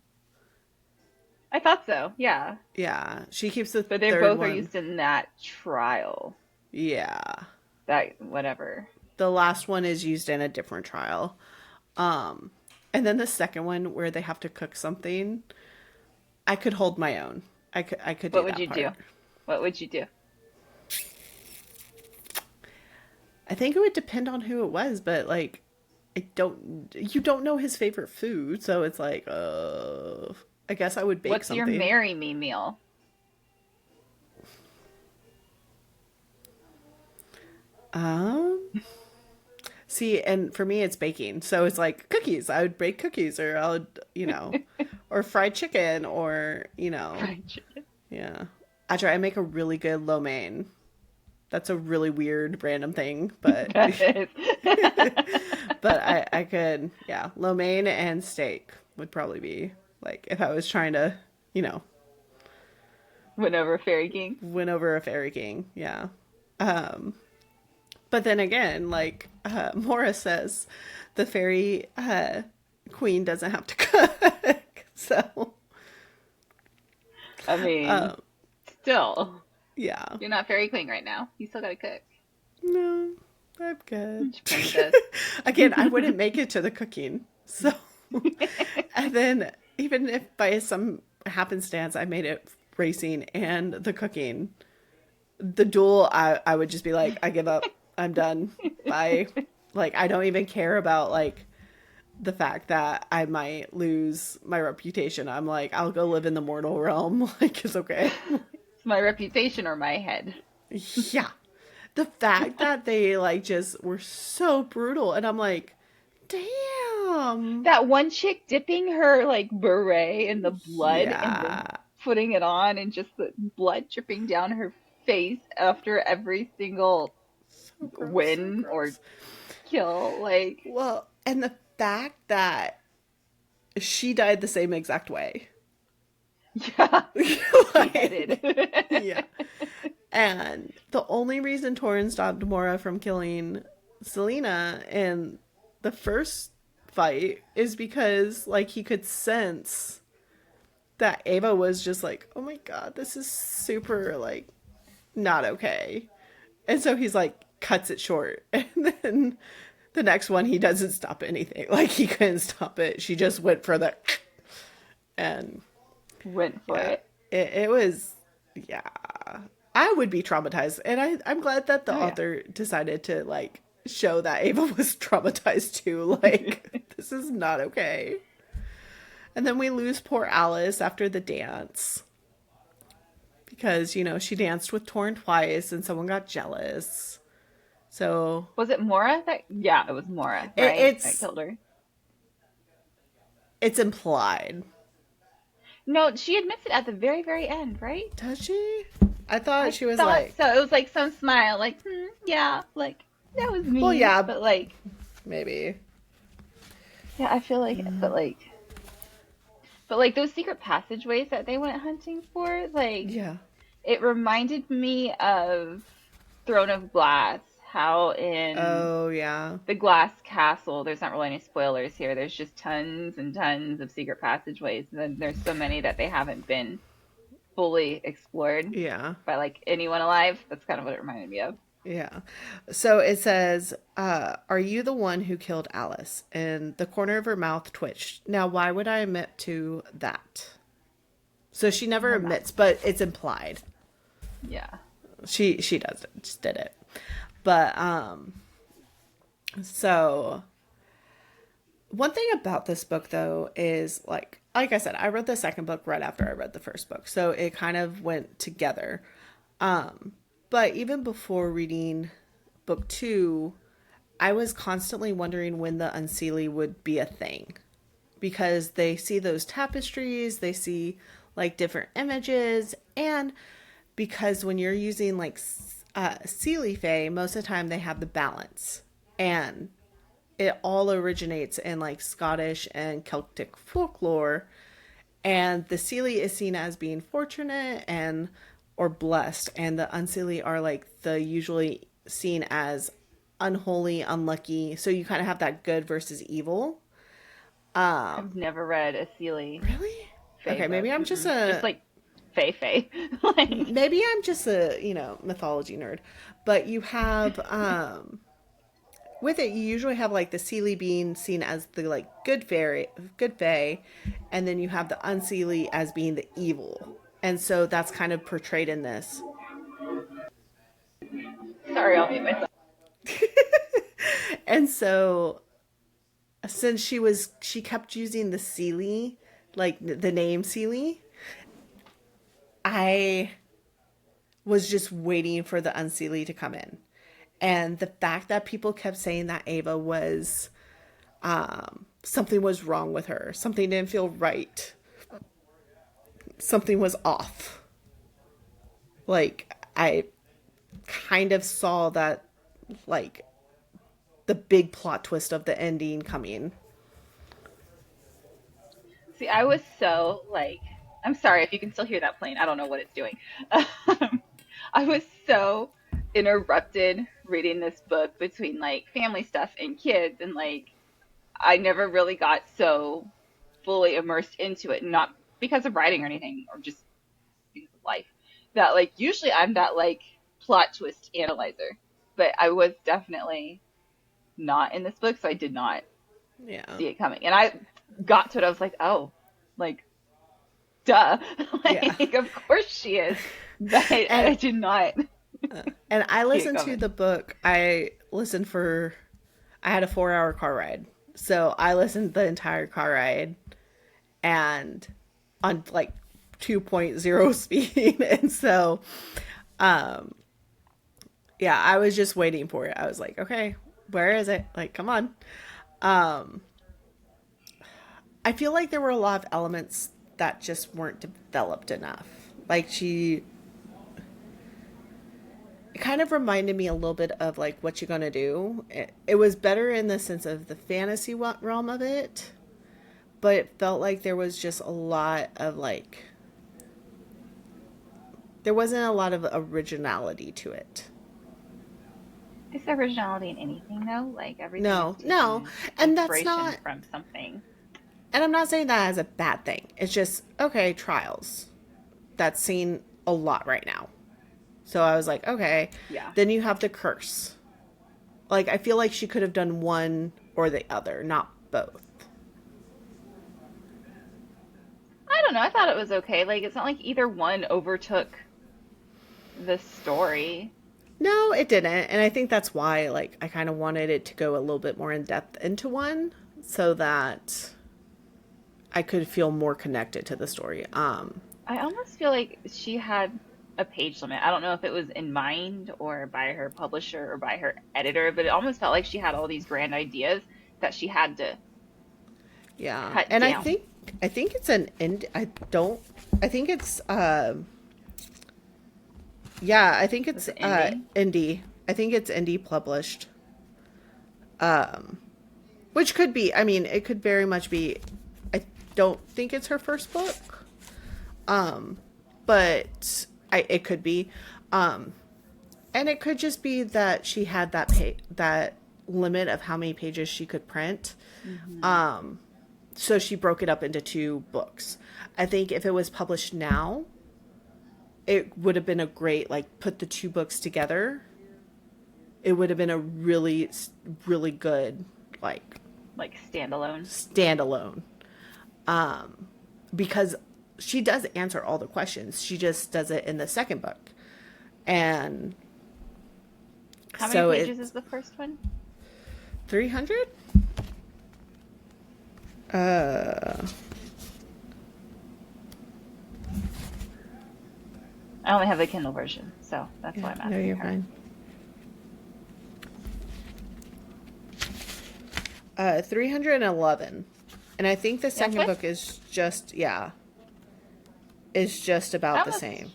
I thought so, yeah. Yeah. She keeps the But they third both are one. used in that trial. Yeah. That whatever. The last one is used in a different trial. Um, and then the second one where they have to cook something, I could hold my own. I could What do would that you do? part. What would you do? I think it would depend on who it was, but like you don't know his favorite food, so it's like I guess I would bake What's your something. marry me meal? Um See, and for me it's baking. So it's like cookies. I would bake cookies, or I would, or fried chicken, or, Fried chicken. yeah. Actually, I make a really good lo mein. That's a really weird random thing, but That is. but I could, yeah, lo mein and steak would probably be like if I was trying to, you know, Whenever Fairy King. win over a fairy king. Yeah. But then again, like Mora says, the fairy queen doesn't have to cook. So, I mean, still, yeah. you're not Fairy Queen right now. You still gotta cook. No, I'm good. She probably does. Again, I wouldn't make it to the cooking. So, and then even if by some happenstance I made it racing and the cooking, the duel, I would just be like, I give up. I'm done. Bye. Like, I don't even care about like the fact that I might lose my reputation. I'm like, I'll go live in the mortal realm. Like, it's okay. It's my reputation or my head. Yeah. The fact that they like just were so brutal, and I'm like, damn. That one chick dipping her like beret in the blood and then Yeah. putting it on and just the blood dripping down her face after every single So gross, so win or gross. kill. Like, Well, and the fact that she died the same exact way. yeah, Like, beheaded. yeah. And the only reason Torin stopped Mora from killing Selena in the first fight is because, like, he could sense that Ava was just like, oh my god, this is super, like, not okay. And so he's like, cuts it short. And then the next one, he doesn't stop anything. Like, he couldn't stop it. She just went for the, and Went for yeah, it. it was, yeah. I would be traumatized. And I'm glad that the Oh yeah. author decided to, like, show that Ava was traumatized too. Like, this is not okay. And then we lose poor Alice after the dance because, she danced with Torin twice and someone got jealous. So Was it Mora that? Yeah, it was Mora, it, right? That it's killed her. it's implied. No, she admits it at the very, very end, right? Does she? I thought I she was thought so. like, It was like some smile, like, yeah, like that was well, me. yeah, But like, maybe. yeah, I feel like, but like those secret passageways that they went hunting for, like, Yeah. it reminded me of Throne of Glass. How in Oh, yeah. the Glass Castle, there's not really any spoilers here. There's just tons and tons of secret passageways, and then there's so many that they haven't been fully explored Yeah. by like anyone alive. That's kind of what it reminded me of. Yeah. So it says, are you the one who killed Alice? And the corner of her mouth twitched. Now, why would I admit to that? So she never Her mouth. admits, but it's implied. Yeah. She does it, just did it. But so one thing about this book though is like I said, I read the second book right after I read the first book. So it kind of went together. But even before reading book 2, I was constantly wondering when the Unseelie would be a thing because they see those tapestries, they see like different images, and because when you're using like Seelie Fae, most of the time they have the balance, and it all originates in like Scottish and Celtic folklore, and the Seelie is seen as being fortunate and or blessed, and the Unseelie are like the usually seen as unholy, unlucky. So you kind of have that good versus evil. I've never read a Sealy Really? Fae Okay, maybe book. I'm just Just a like Fae Fae. Like, maybe I'm just a, mythology nerd. But you have with it you usually have like the Seelie being seen as the like good fairy, good fae, and then you have the Unseelie as being the evil. And so that's kind of portrayed in this. sorry, I'll mute myself. And so since she kept using the Seelie, like the name Seelie, I was just waiting for the Unseelie to come in. And the fact that people kept saying that Ava was something was wrong with her, something didn't feel right, something was off. Like I kind of saw that, like, the big plot twist of the ending coming. See, I was so like, I'm sorry if you can still hear that plane. I don't know what it's doing. I was so interrupted reading this book between like family stuff and kids, and like I never really got so fully immersed into it, not because of writing or anything, or just because of life. That like usually I'm that like plot twist analyzer, but I was definitely not in this book, so I did not Yeah. see it coming. And I got to it, I was like, oh, like duh, Yeah. like of course she is, but and I did not and I see it listened to coming. the book. I had a 4-hour car ride. So I listened the entire car ride and on like 2.0 speed. And so yeah, I was just waiting for it. I was like, okay, where is it? Like, come on. I feel like there were a lot of elements that just weren't developed enough. Like it kind of reminded me a little bit of like What You Gonna Do. It was better in the sense of the fantasy realm of it, but it felt like there was just a lot of like there wasn't a lot of originality to it. Is there originality in anything though? Like everything is No, no, taken and that's inspiration not. from something. And I'm not saying that as a bad thing. It's just okay. Trials that's seen a lot right now. So I was like, okay. Yeah. Then you have the curse. Like, I feel like she could have done one or the other, not both. I don't know. I thought it was okay. Like, it's not like either one overtook the story. No, it didn't. And I think that's why, like, I kind of wanted it to go a little bit more in depth into one so that I could feel more connected to the story. I almost feel like she had a page limit. I don't know if it was in mind or by her publisher or by her editor, but it almost felt like she had all these grand ideas that she had to Yeah. cut And down. I think it's an ind I don't I think it's yeah, I think Was it's it indie? indie. I think it's indie published. Which could be, I mean, it could very much be. I don't think it's her first book. Um but it could be. Um and it could just be that she had that limit of how many pages she could print. Hmm. Um so she broke it up into two books. I think if it was published now, it would have been a great, like, put the two books together. It would have been a really really good, like, Like standalone. standalone, because she does answer all the questions. She just does it in the second book. And How many so pages is it's the first one? 300. uh I only have the Kindle version, so that's yeah, why I'm no, asking you're her. fine. 311. And I think the That's second what book is just, yeah, is just I about the almost same.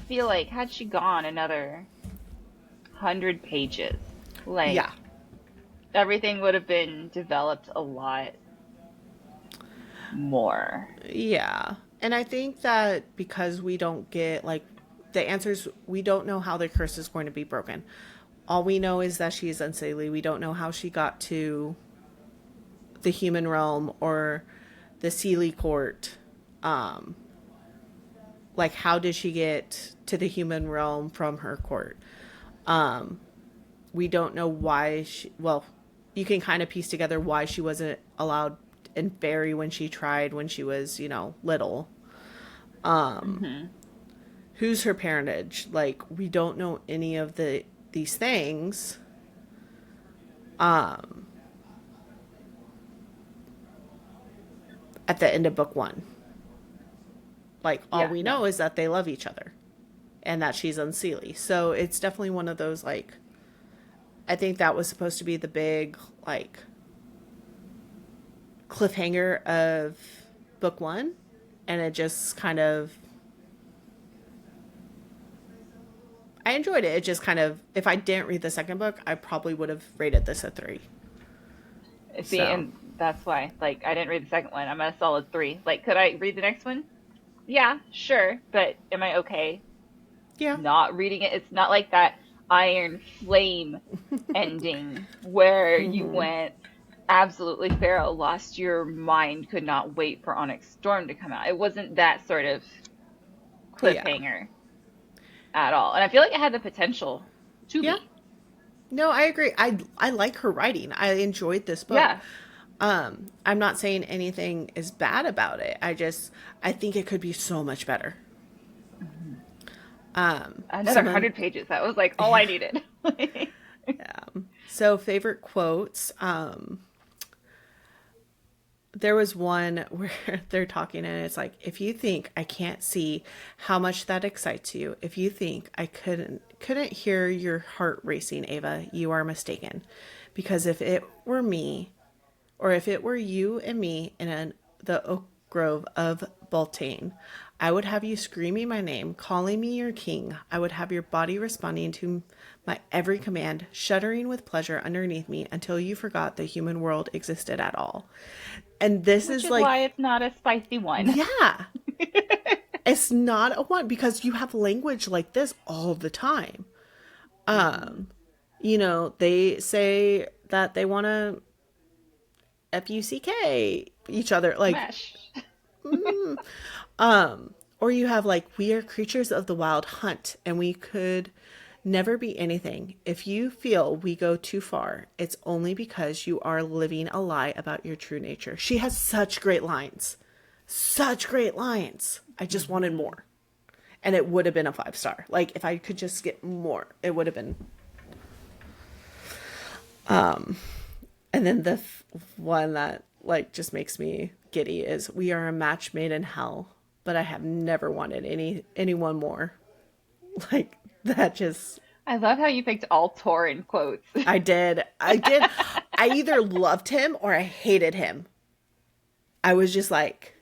feel like had she gone another 100 pages, like Yeah. everything would have been developed a lot more. Yeah. And I think that because we don't get, like, the answers, we don't know how the curse is going to be broken. All we know is that she is unseelie. We don't know how she got to the human realm or the Seelie court. Um, like, how did she get to the human realm from her court? Um, we don't know why she, well, you can kind of piece together why she wasn't allowed in fairy when she tried when she was, little. Hmm. Who's her parentage? Like, we don't know any of these things. Um, at the end of book one, like, all Yeah, we no. know is that they love each other and that she's unseelie. So it's definitely one of those, like, I think that was supposed to be the big, like, cliffhanger of book one, and it just kind of, I enjoyed it. It just kind of, if I didn't read the second book, I probably would have rated this a 3. See, So, and that's why, like, I didn't read the second one. I'm at a solid 3. Like, could I read the next one? Yeah, sure. But am I okay yeah. not reading it? It's not like that Iron Flame ending where you Mm-hmm. went absolutely feral, lost your mind, could not wait for Onyx Storm to come out. It wasn't that sort of Yeah. cliffhanger at all. And I feel like it had the potential to Yeah. be. No, I agree. I like her writing. I enjoyed this book. Yeah. I'm not saying anything is bad about it. I think it could be so much better. Mhm. Another Some of 100 pages. That was like all Yeah. I needed. So favorite quotes. There was one where they're talking and it's like, if you think I can't see how much that excites you, if you think I couldn't hear your heart racing, Ava, you are mistaken. Because if it were me, or if it were you and me in the oak grove of Beltane, I would have you screaming my name, calling me your king. I would have your body responding to my every command, shuddering with pleasure underneath me until you forgot the human world existed at all. And this Which is is why like, it's not a spicy one. yeah, it's not a one because you have language like this all the time. Hmm. They say that they want to fuck each other, like, Smash. Or you have like, we are creatures of the wild hunt and we could never be anything. If you feel we go too far, it's only because you are living a lie about your true nature. She has such great lines. Such great lines. I just wanted more. And it would have been a 5-star. Like, if I could just get more, it would have been. And then the one that, like, just makes me giddy is, we are a match made in hell, but I have never wanted anyone more. Like, that just. I love how you picked all Torin quotes. I did. I either loved him or I hated him. I was just like,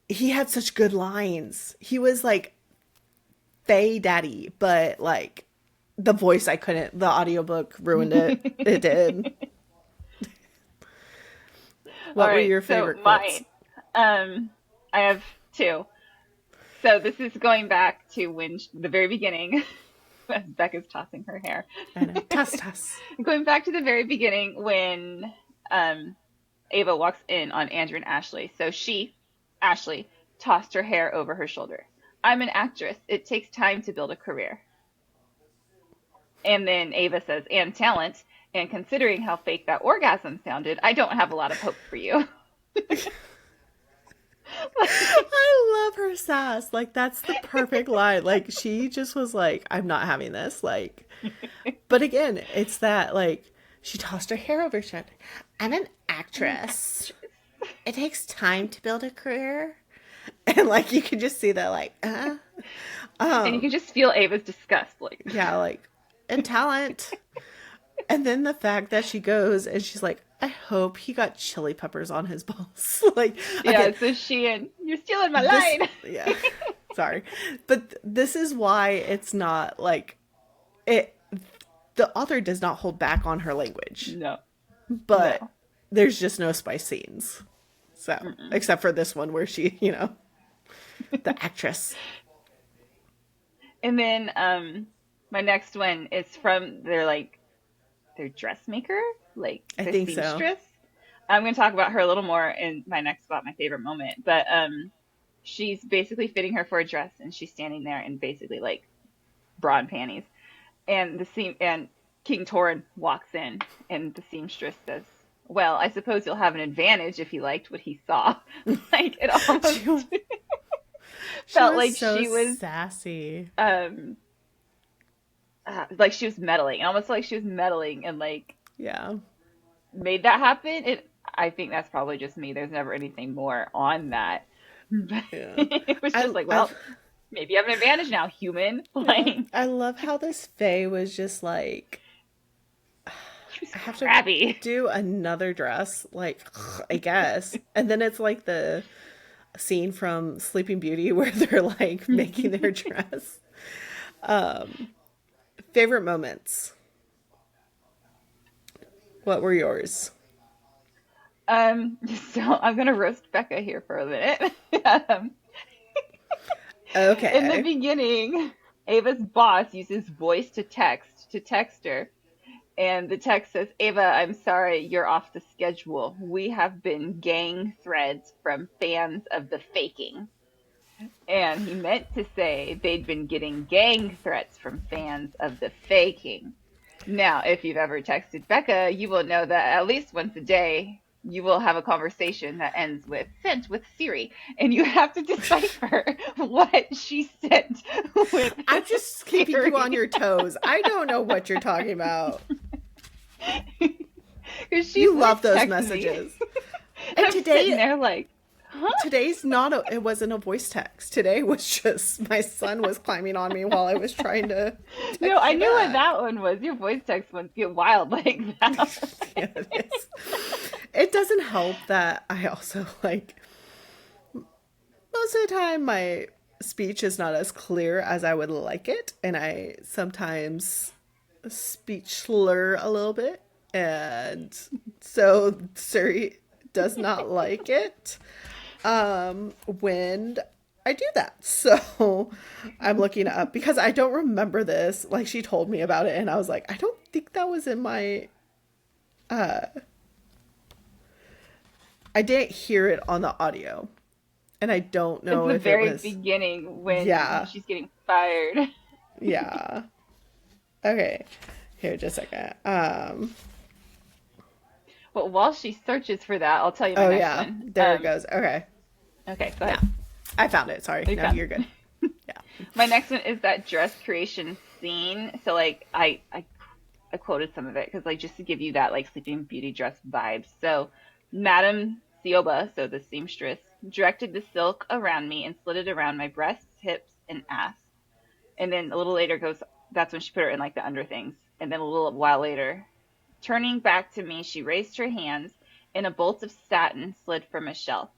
he had such good lines. He was like Faye Daddy, but like the voice I couldn't. The audiobook ruined it. It did. What were your favorite quotes? I have two. So this is going back to the very beginning, as Becca's tossing her hair. I know. Tuss. Going back to the very beginning when Ava walks in on Andrew and Ashley. So Ashley, tossed her hair over her shoulder. I'm an actress. It takes time to build a career. And then Ava says, and talent. And considering how fake that orgasm sounded, I don't have a lot of hope for you. I love her sass. Like, that's the perfect line. Like, she just was like, I'm not having this. Like, but again, it's that, like, she tossed her hair over her shoulder. I'm an actress. It takes time to build a career. And, like, you can just see that, like, And you can just feel Ava's disgust. Like, yeah, like, and talent. And then the fact that she goes and she's like, I hope he got chili peppers on his balls. Like, yeah, again, so you're stealing my line. Yeah, sorry. But this is why it's not like it. The author does not hold back on her language. No. But No. there's just no spice scenes. So, except for this one where she, the actress. And then my next one is from their dressmaker, like I their think so. seamstress. I'm going to talk about her a little more in my next spot, my favorite moment. But she's basically fitting her for a dress, and she's standing there in basically like bra and panties. And and King Torin walks in, and the seamstress says, "Well, I suppose you'll have an advantage if he liked what he saw." Like, it almost felt like she was sassy. Like she was meddling, almost like she was meddling, and like, yeah, made that happen. I think that's probably just me. There's never anything more on that. Yeah. It was just well, maybe you have an advantage now, human. Like, yeah. I love how this Faye was just like, I have crabby. to do another dress, like, I guess. And then it's like the scene from Sleeping Beauty where they're like making their dress. Favorite moments. What were yours? So I'm gonna roast Becca here for a minute. Okay. In the beginning, Ava's boss uses voice to text her. And the text says, Ava, I'm sorry, you're off the schedule. We have been gang threads from fans of the faking. And he meant to say they'd been getting gang threats from fans of the faking. Now, if you've ever texted Becca, you will know that at least once a day, you will have a conversation that ends with sent with Siri, and you have to decipher what she sent with I'm just keeping Siri. you on your toes. I don't know what you're talking about. You love those messages. And today, they're like, huh? Today's it wasn't a voice text. Today was just my son was climbing on me while I was trying to. No, I knew what that one was. Your voice text ones get wild like that. Yeah, it is. It doesn't help that I also like most of the time my speech is not as clear as I would like it, and I sometimes speech slur a little bit, and so Siri does not like it when I do that. So I'm looking up because I don't remember this. Like, she told me about it and I was like, I don't think that was in my I didn't hear it on the audio. And I don't It's know the if it very was. beginning when Yeah. she's getting fired. Yeah. Okay. Here, just a second. But while she searches for that, I'll tell you my Oh, next yeah. one. There it goes. Okay. Okay, go Yeah. ahead. I found it. Sorry. Are you No, found you're good. it? Yeah. My next one is that dress creation scene. So like I quoted some of it because like just to give you that like Sleeping Beauty dress vibes. So Madame Sioba, so the seamstress, directed the silk around me and slid it around my breasts, hips, and ass. And then a little later goes, that's when she put her in like the under things. And then a little while later, turning back to me, she raised her hands, and a bolt of satin slid from a shelf.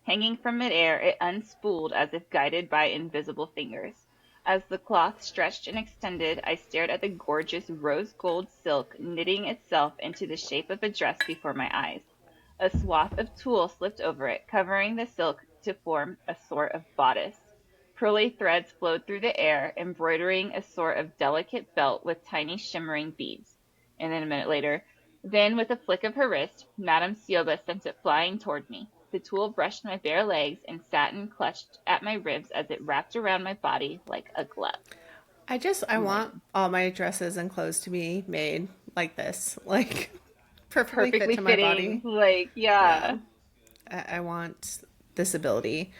Hanging from midair, it unspooled as if guided by invisible fingers. As the cloth stretched and extended, I stared at the gorgeous rose gold silk knitting itself into the shape of a dress before my eyes. A swath of tulle slipped over it, covering the silk to form a sort of bodice. Pearly threads flowed through the air, embroidering a sort of delicate belt with tiny shimmering beads. And then a minute later, then with a flick of her wrist, Madame Sioba sent it flying toward me. The tulle brushed my bare legs, and satin clutched at my ribs as it wrapped around my body like a glove. I I'm like, want all my dresses and clothes to be made like this. Like, perfectly fit perfectly to my fitting. body. Like, Yeah. yeah. I want this ability.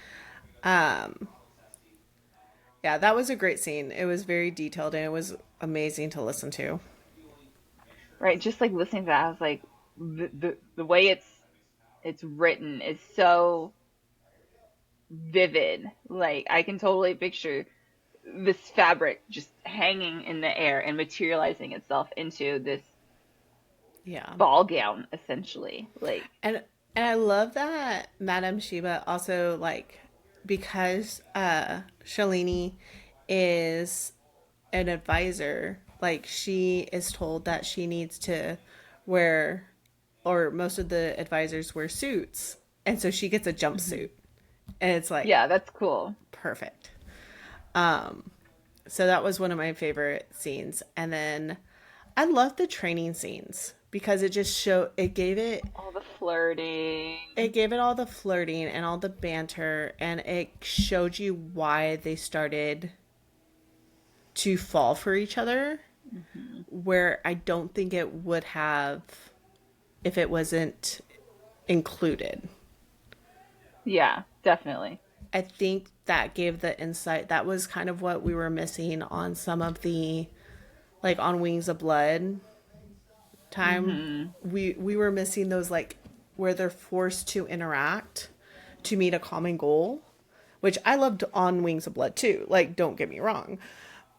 Um, yeah, that was a great scene. It was very detailed and it was amazing to listen to. Right. Just like listening to that, I was like, the way it's written is so vivid. Like I can totally picture this fabric just hanging in the air and materializing itself into this Yeah. ball gown, essentially. Like, And I love that Madame Sheba also like because Shalini is an advisor, like she is told that she needs to wear or most of the advisors wear suits. And so she gets a mhm. jumpsuit. And it's like Yeah, that's cool. perfect. So that was one of my favorite scenes. And then I love the training scenes because it just showed All the flirting. it gave it all the flirting and all the banter and it showed you why they started to fall for each other Hmm. where I don't think it would have if it wasn't included. Yeah, definitely. I think that gave the insight. That was kind of what we were missing on some of the like on Wings of Blood time. Hmm. We were missing those like where they're forced to interact to meet a common goal, which I loved on Wings of Blood too. Like don't get me wrong,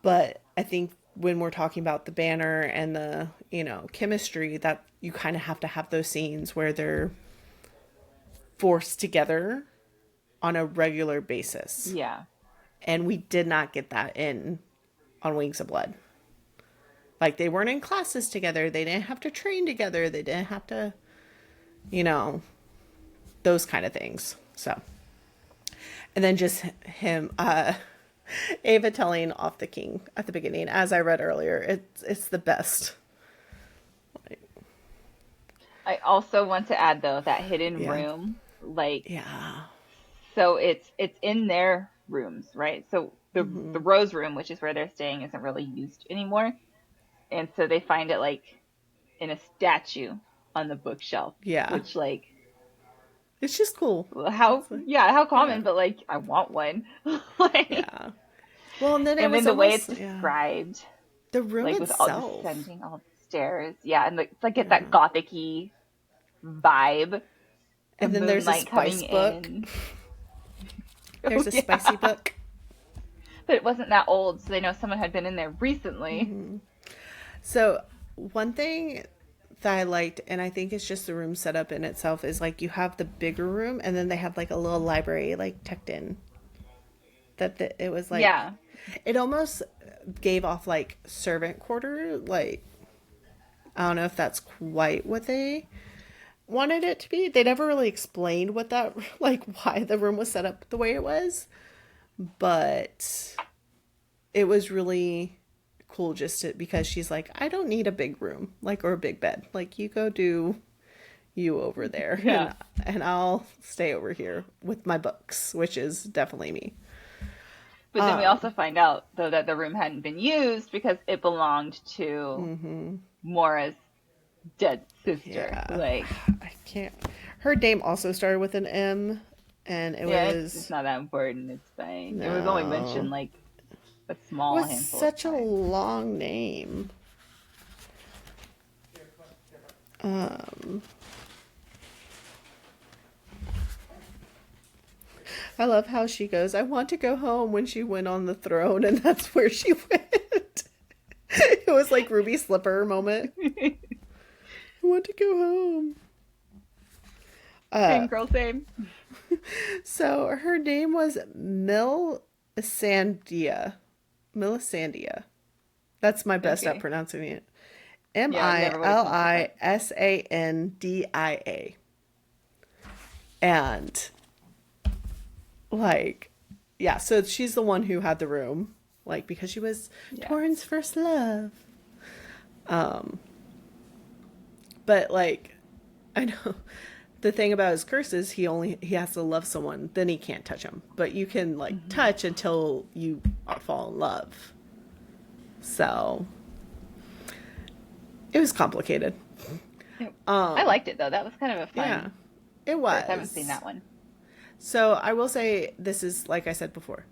but I think when we're talking about the banner and the, chemistry that you kind of have to have those scenes where they're forced together on a regular basis. Yeah. And we did not get that in on Wings of Blood. Like they weren't in classes together. They didn't have to train together. They didn't have to, you know, those kind of things. So, and then just him, Ava telling off the king at the beginning, as I read earlier. It's the best. I also want to add though that hidden Yeah, room, like yeah, so it's in their rooms, right? So the rose room, which is where they're staying, isn't really used anymore. And so they find it like in a statue on the bookshelf, yeah. which like It's just cool. how It's like, yeah, how yeah, common, but like I want one. Like yeah. Well, and then it and was then the way it's almost yeah described, the room like with all itself. descending all the stairs, yeah, and like it's like get Yeah. that gothic-y vibe, the And then there's a moonlight coming spice book. in. Oh There's a spicy yeah. book. But it wasn't that old, so they know someone had been in there recently. So one thing that I liked, and I think it's just the room setup in itself, is like you have the bigger room, and then they have like a little library like tucked in. It was like Yeah. it almost gave off like servant quarter. Like I don't know if that's quite what they wanted it to be. They never really explained what that like why the room was set up the way it was, but it was really cool just to, because she's like, I don't need a big room, like, or a big bed. Like, you go do you over there, Yeah. and I'll stay over here with my books, which is definitely me. But then we also find out, though, that the room hadn't been used because it belonged to Mm-hmm. Mora's dead sister. Yeah, Like, I can't. Her name also started with an M, and it yeah, it's was not that important. It's fine. It was only mentioned no. like a It small was handful of such a times. long name. Um, I love how she goes, I want to go home when she went on the throne, and that's where she went. It was like Ruby Slipper moment. I want to go home. Same girl, same. So her name was Milisandia. Milisandia. That's my best at Okay. pronouncing it. Yeah, never would have come to that. Milisandia. And like, yeah, so she's the one who had the room, like, because she was Yeah. Torin's first love. But like, I know the thing about his curse is he has to love someone, then he can't touch them. But you can like Hmm. touch until you fall in love. So it was complicated. Yep. I Um, liked it though. That was kind of a yeah, fun it first. I haven't seen was. that one. So I will say this is like I said before.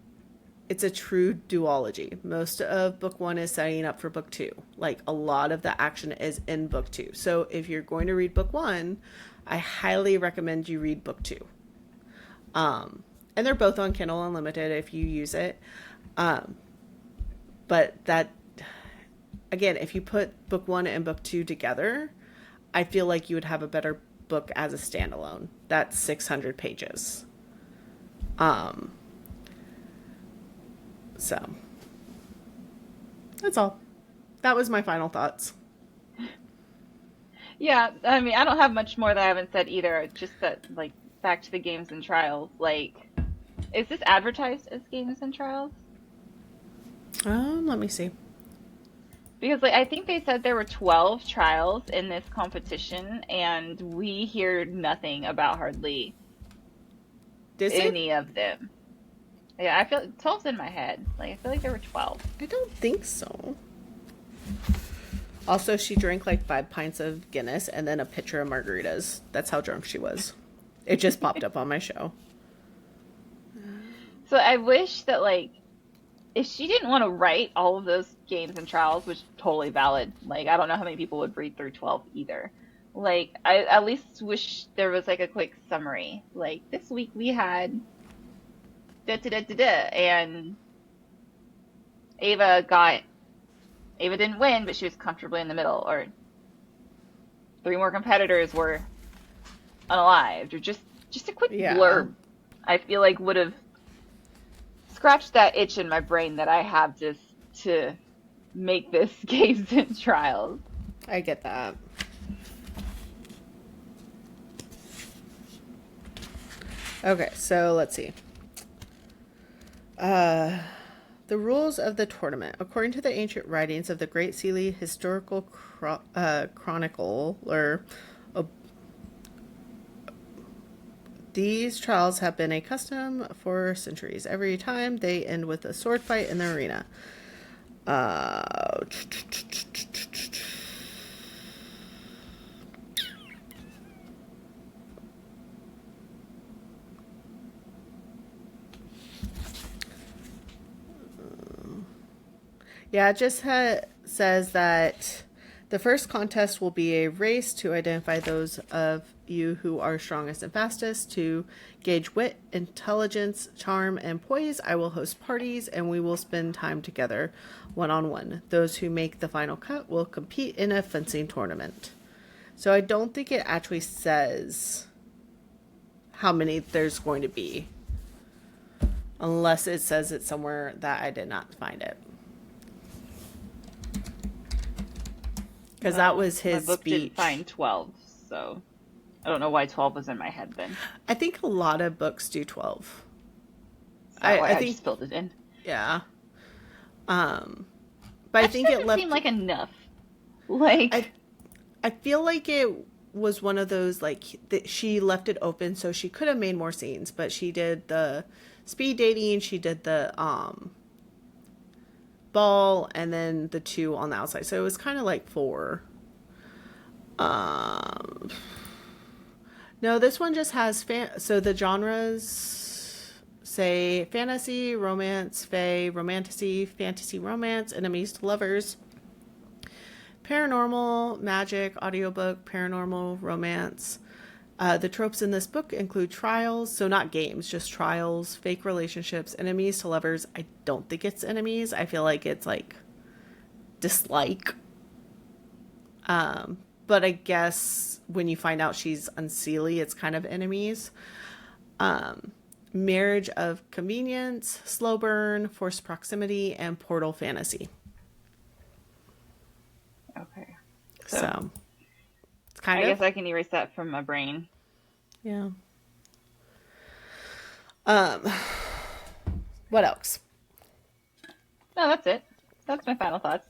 It's a true duology. Most of book one is setting up for book two. Like a lot of the action is in book two. So if you're going to read book one, I highly recommend you read book two. And they're both on Kindle Unlimited if you use it. Um, but that, again, if you put book one and book two together, I feel like you would have a better book as a standalone. That's 600 pages. Um, so that's all. That was my final thoughts. Yeah, I mean, I don't have much more that I haven't said either. Just that, like, back to the games and trials. Like, is this advertised as games and trials? Let me see. Because, like, I think they said there were 12 trials in this competition, and we hear nothing about hardly Did they? any of them. Yeah, I feel 12's in my head. Like, I feel like there were 12. I don't think so. Also, she drank like 5 pints of Guinness and then a pitcher of margaritas. That's how drunk she was. It just popped up on my show. So I wish that, like, if she didn't want to write all of those games and trials, which totally valid, like I don't know how many people would read through 12 either. Like I at least wish there was like a quick summary. Like this week we had da da da da da, and Ava got Ava didn't win, but she was comfortably in the middle, or three more competitors were unalived, or just a quick Yeah, blurb. I feel like would have scratched that itch in my brain that I have just to make this games and trials. I get that. Okay, so let's see. Uh, the rules of the tournament. According to the ancient writings of the Great Sealy Historical Chronicle, or these trials have been a custom for centuries. Every time they end with a sword fight in the arena. Uh, Yeah, it just says that the first contest will be a race to identify those of you who are strongest and fastest. To gauge wit, intelligence, charm, and poise, I will host parties and we will spend time together one on one. Those who make the final cut will compete in a fencing tournament. So I don't think it actually says how many there's going to be, unless it says it somewhere that I did not find it. Because that Well, was my his book didn't speech. find 12, so I don't know why 12 was in my head then. I think a lot of books do 12. Is that why I I think, just filled it in? yeah. Um, but I That just think it doesn't seem left. like enough. I Like, I feel like it. was one of those like that she left it open so she could have made more scenes, but she did the speed dating, she did the ball, and then the two on the outside. So it was kind of like four. Um, no, this one just has so the genres say fantasy, romance, fae, romantasy, fantasy, romance, enemies to lovers, paranormal, magic, audiobook, paranormal, romance. The tropes in this book include trials, so not games, just trials, fake relationships, enemies to lovers. I don't think it's enemies. I feel like it's like dislike. But I guess when you find out she's unseelie, it's kind of enemies. Marriage of convenience, slow burn, forced proximity, and portal fantasy. Okay. So it's kind I of, guess I can erase that from my brain. yeah. Um, what else? No, that's it. That's my final thoughts,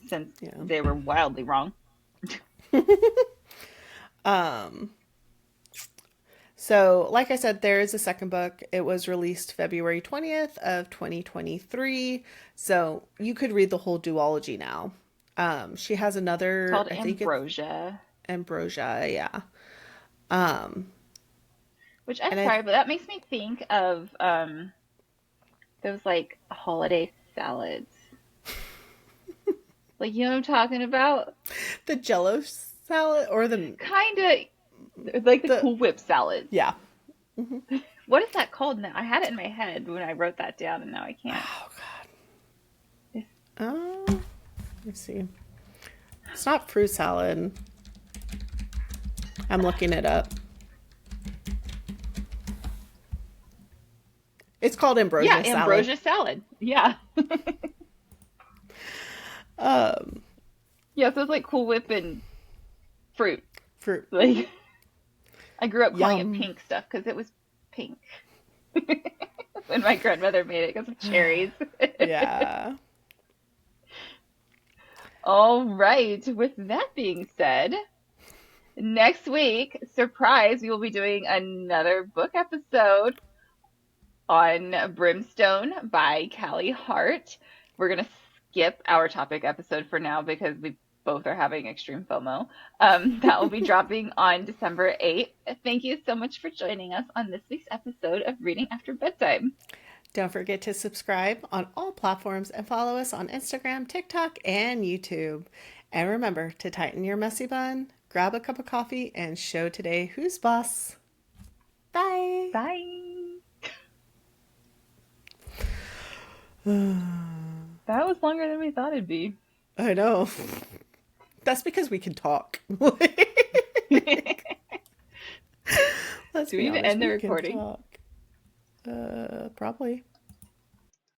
since Yeah. they were wildly wrong. Um, so like I said, there is a second book. It was released February 20th of 2023. So you could read the whole duology now. She has It's another, called I think it's Ambrosia, Ambrosia, yeah. Um, which I'm and I sorry, but that makes me think of those like holiday salads. Like, you know what I'm talking about? the Jello salad or Kind of like the the Cool Whip salad. yeah. What is that called now? I had it in my head when I wrote that down, and now I can't. Oh God. Let me see. It's not fruit salad. I'm looking it up. It's called Yeah, ambrosia salad. ambrosia salad. Yeah. Um, Yeah, so it's like Cool Whip and fruit. fruit. Like, I grew up calling it Yum. pink stuff because it was pink when my grandmother made it because of cherries. Yeah. All right. With that being said, next week, surprise, we will be doing another book episode on Brimstone by Callie Hart. We're going to skip our topic episode for now because we both are having extreme FOMO. That will be dropping on December 8th. Thank you so much for joining us on this week's episode of Reading After Bedtime. Don't forget to subscribe on all platforms and follow us on Instagram, TikTok, and YouTube. And remember to tighten your messy bun, grab a cup of coffee, and show today who's boss. Bye. Bye. That was longer than we thought it'd be. I know. That's because we can talk. Do Let's we be need to honest, end the we can recording? talk. Probably.